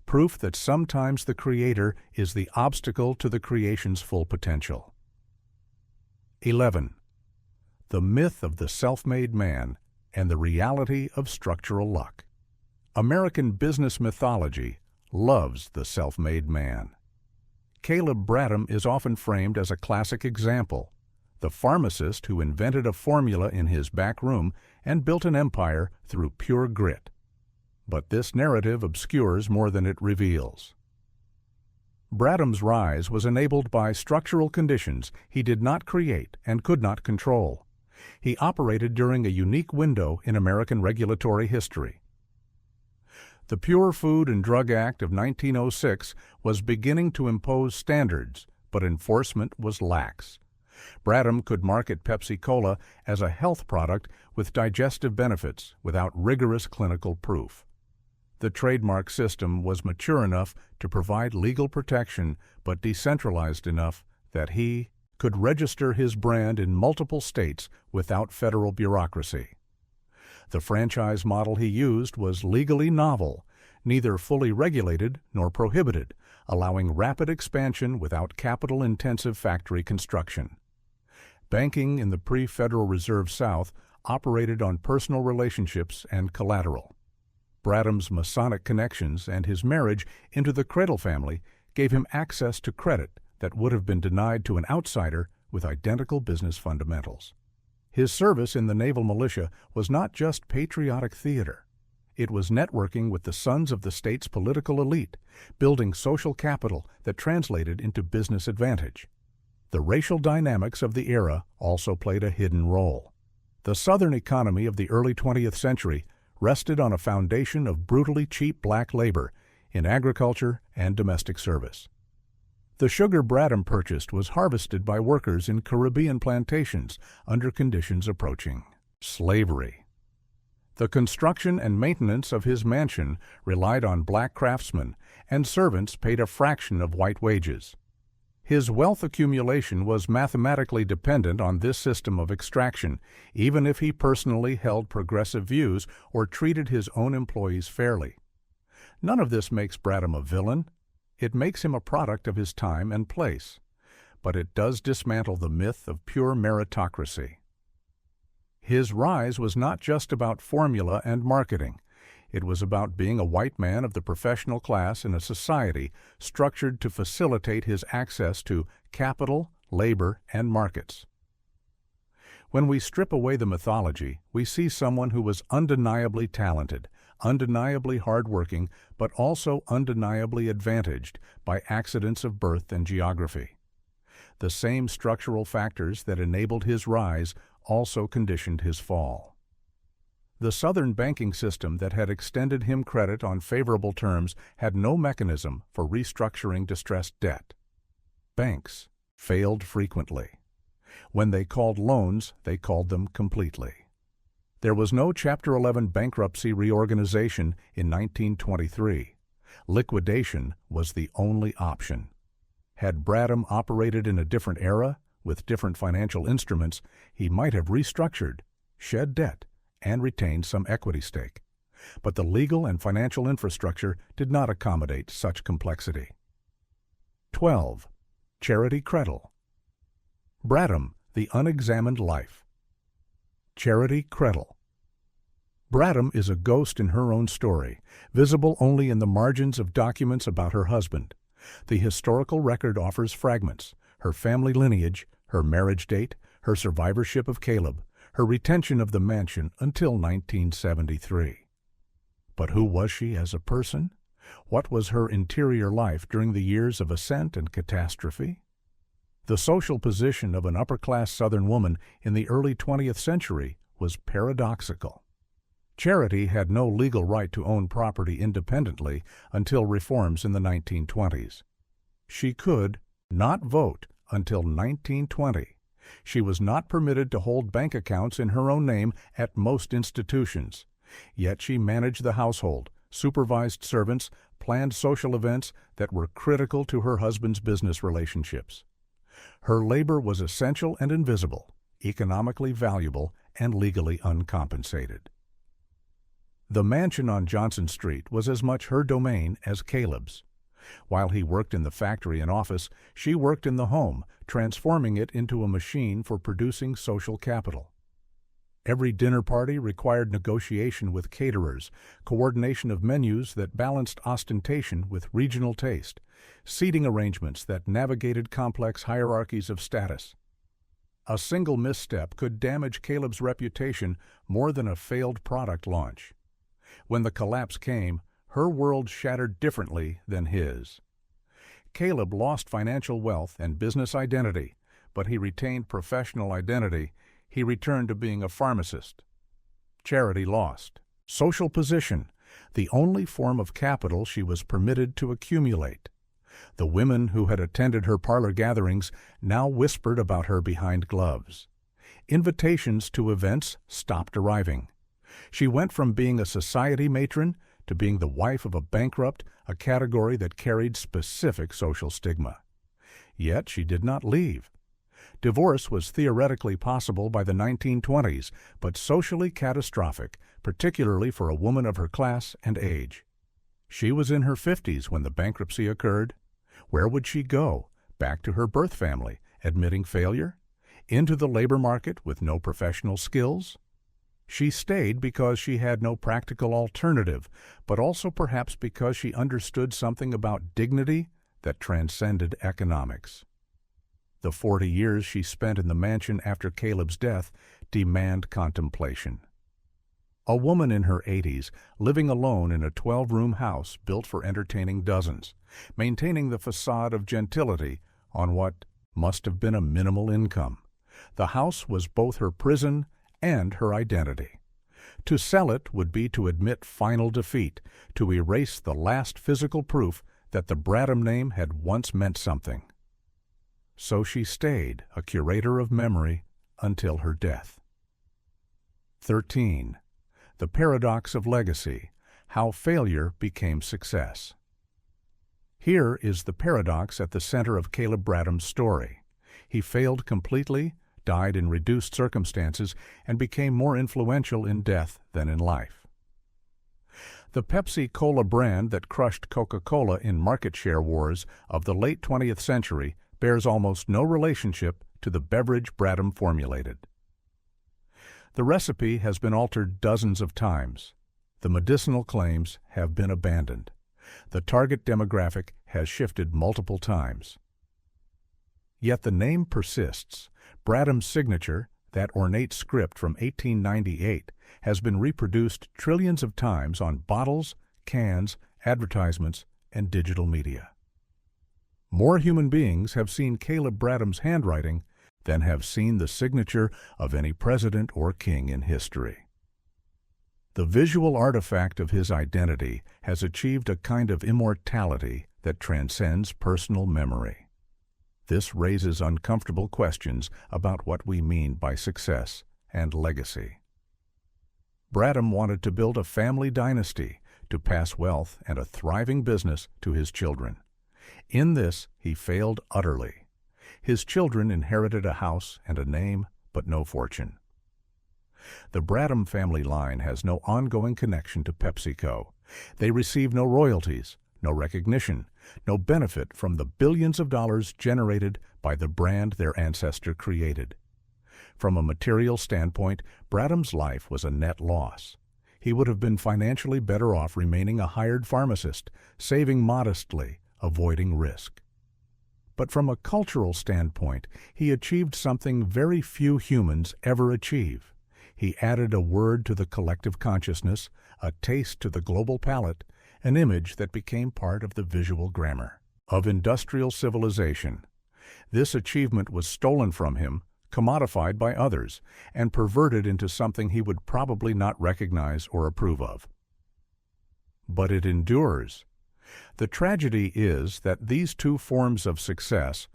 proof that sometimes the creator is the obstacle to the creation's full potential. 11. The myth of the self-made man and the reality of structural luck. American business mythology loves the self-made man. Caleb Bradham is often framed as a classic example, the pharmacist who invented a formula in his back room and built an empire through pure grit. But this narrative obscures more than it reveals. Bradham's rise was enabled by structural conditions he did not create and could not control. He operated during a unique window in American regulatory history. The Pure Food and Drug Act of 1906 was beginning to impose standards, but enforcement was lax. Bradham could market Pepsi-Cola as a health product with digestive benefits without rigorous clinical proof. The trademark system was mature enough to provide legal protection, but decentralized enough that he could register his brand in multiple states without federal bureaucracy. The franchise model he used was legally novel, neither fully regulated nor prohibited, allowing rapid expansion without capital-intensive factory construction. Banking in the pre-Federal Reserve South operated on personal relationships and collateral. Bradham's Masonic connections and his marriage into the Cradle family gave him access to credit that would have been denied to an outsider with identical business fundamentals. His service in the naval militia was not just patriotic theater. It was networking with the sons of the state's political elite, building social capital that translated into business advantage. The racial dynamics of the era also played a hidden role. The Southern economy of the early 20th century rested on a foundation of brutally cheap black labor in agriculture and domestic service. The sugar Bradham purchased was harvested by workers in Caribbean plantations under conditions approaching slavery. The construction and maintenance of his mansion relied on black craftsmen, and servants paid a fraction of white wages. His wealth accumulation was mathematically dependent on this system of extraction, even if he personally held progressive views or treated his own employees fairly. None of this makes Bradham a villain. It makes him a product of his time and place. But it does dismantle the myth of pure meritocracy. His rise was not just about formula and marketing. It was about being a white man of the professional class in a society structured to facilitate his access to capital, labor, and markets. When we strip away the mythology, we see someone who was undeniably talented, undeniably hardworking, but also undeniably advantaged by accidents of birth and geography. The same structural factors that enabled his rise also conditioned his fall. The Southern banking system that had extended him credit on favorable terms had no mechanism for restructuring distressed debt. Banks failed frequently. When they called loans, they called them completely. There was no Chapter 11 bankruptcy reorganization in 1923. Liquidation was the only option. Had Bradham operated in a different era, with different financial instruments, he might have restructured, shed debt, and retained some equity stake. But the legal and financial infrastructure did not accommodate such complexity. 12. Charity Credle. Bradham, the Unexamined Life. Charity Credle. Bradham is a ghost in her own story, visible only in the margins of documents about her husband. The historical record offers fragments: her family lineage, her marriage date, her survivorship of Caleb, her retention of the mansion until 1973. But who was she as a person? What was her interior life during the years of ascent and catastrophe? The social position of an upper-class Southern woman in the early 20th century was paradoxical. Charity had no legal right to own property independently until reforms in the 1920s. She could not vote until 1920. She was not permitted to hold bank accounts in her own name at most institutions. Yet she managed the household, supervised servants, planned social events that were critical to her husband's business relationships. Her labor was essential and invisible, economically valuable, and legally uncompensated. The mansion on Johnson Street was as much her domain as Caleb's. While he worked in the factory and office, she worked in the home, transforming it into a machine for producing social capital. Every dinner party required negotiation with caterers, coordination of menus that balanced ostentation with regional taste, seating arrangements that navigated complex hierarchies of status. A single misstep could damage Caleb's reputation more than a failed product launch. When the collapse came, her world shattered differently than his. Caleb lost financial wealth and business identity, but he retained professional identity. He returned to being a pharmacist. Charity lost. Social position, the only form of capital she was permitted to accumulate. The women who had attended her parlor gatherings now whispered about her behind gloves. Invitations to events stopped arriving. She went from being a society matron to being the wife of a bankrupt, a category that carried specific social stigma. Yet she did not leave. Divorce was theoretically possible by the 1920s, but socially catastrophic, particularly for a woman of her class and age. She was in her 50s when the bankruptcy occurred. Where would she go? Back to her birth family, admitting failure? Into the labor market with no professional skills? She stayed because she had no practical alternative, but also perhaps because she understood something about dignity that transcended economics. The 40 years she spent in the mansion after Caleb's death demand contemplation. A woman in her 80s, living alone in a 12-room house built for entertaining dozens, maintaining the facade of gentility on what must have been a minimal income. The house was both her prison and her identity. To sell it would be to admit final defeat, to erase the last physical proof that the Bradham name had once meant something. So she stayed a curator of memory until her death. 13. The paradox of legacy, how failure became success. Here is the paradox at the center of Caleb Bradham's story. He failed completely, died in reduced circumstances, and became more influential in death than in life. The Pepsi-Cola brand that crushed Coca-Cola in market share wars of the late 20th century bears almost no relationship to the beverage Bradham formulated. The recipe has been altered dozens of times. The medicinal claims have been abandoned. The target demographic has shifted multiple times. Yet the name persists. Bradham's signature, that ornate script from 1898, has been reproduced trillions of times on bottles, cans, advertisements, and digital media. More human beings have seen Caleb Bradham's handwriting than have seen the signature of any president or king in history. The visual artifact of his identity has achieved a kind of immortality that transcends personal memory. This raises uncomfortable questions about what we mean by success and legacy. Bradham wanted to build a family dynasty, to pass wealth and a thriving business to his children. In this, he failed utterly. His children inherited a house and a name, but no fortune. The Bradham family line has no ongoing connection to PepsiCo. They receive no royalties, no recognition, no benefit from the billions of dollars generated by the brand their ancestor created. From a material standpoint, Bradham's life was a net loss. He would have been financially better off remaining a hired pharmacist, saving modestly, avoiding risk. But from a cultural standpoint, he achieved something very few humans ever achieve. He added a word to the collective consciousness, a taste to the global palate, an image that became part of the visual grammar of industrial civilization. This achievement was stolen from him, commodified by others, and perverted into something he would probably not recognize or approve of. But it endures. The tragedy is that these two forms of success,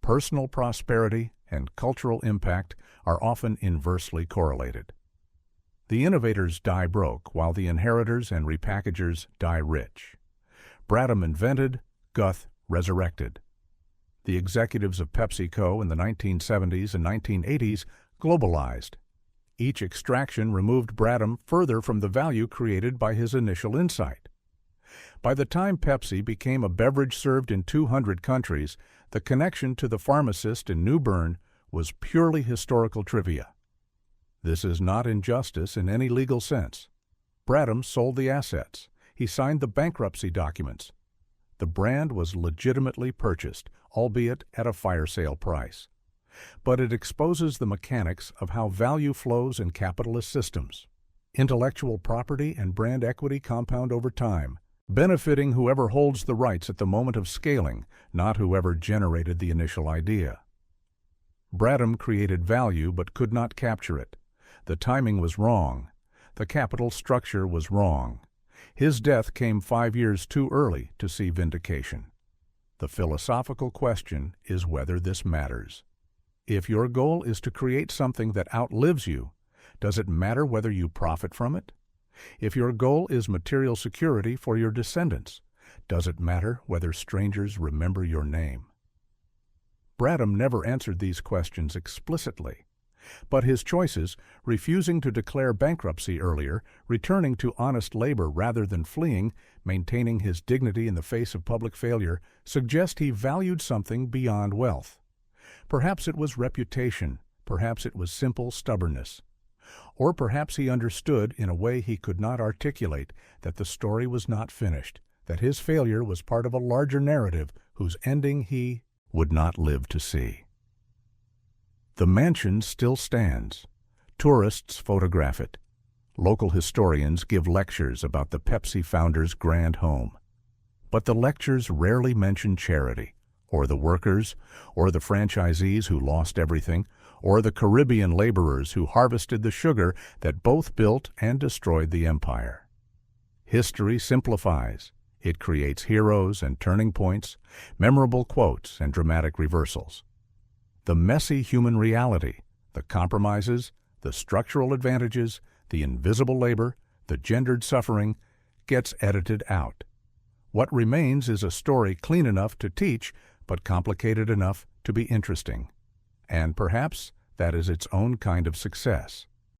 personal prosperity and cultural impact, are often inversely correlated. The innovators die broke, while the inheritors and repackagers die rich. Bradham invented, Guth resurrected. The executives of PepsiCo in the 1970s and 1980s globalized. Each extraction removed Bradham further from the value created by his initial insight. By the time Pepsi became a beverage served in 200 countries, the connection to the pharmacist in New Bern was purely historical trivia. This is not injustice in any legal sense. Bradham sold the assets. He signed the bankruptcy documents. The brand was legitimately purchased, albeit at a fire sale price. But it exposes the mechanics of how value flows in capitalist systems. Intellectual property and brand equity compound over time. benefiting whoever holds the rights at the moment of scaling, not whoever generated the initial idea. Bradham created value but could not capture it. The timing was wrong. The capital structure was wrong. His death came 5 years too early to see vindication. The philosophical question is whether this matters. If your goal is to create something that outlives you, does it matter whether you profit from it? If your goal is material security for your descendants, does it matter whether strangers remember your name? Bradham never answered these questions explicitly, but his choices, refusing to declare bankruptcy earlier, returning to honest labor rather than fleeing, maintaining his dignity in the face of public failure, suggest he valued something beyond wealth. Perhaps it was reputation, perhaps it was simple stubbornness. Or perhaps he understood, in a way he could not articulate, that the story was not finished, that his failure was part of a larger narrative whose ending he would not live to see. The mansion still stands. Tourists photograph it. Local historians give lectures about the Pepsi founder's grand home. But the lectures rarely mention charity, or the workers, or the franchisees who lost everything, or the Caribbean laborers who harvested the sugar that both built and destroyed the empire. History simplifies. It creates heroes and turning points, memorable quotes and dramatic reversals. The messy human reality, the compromises, the structural advantages, the invisible labor, the gendered suffering, gets edited out. What remains is a story clean enough to teach, but complicated enough to be interesting. And perhaps that is its own kind of success.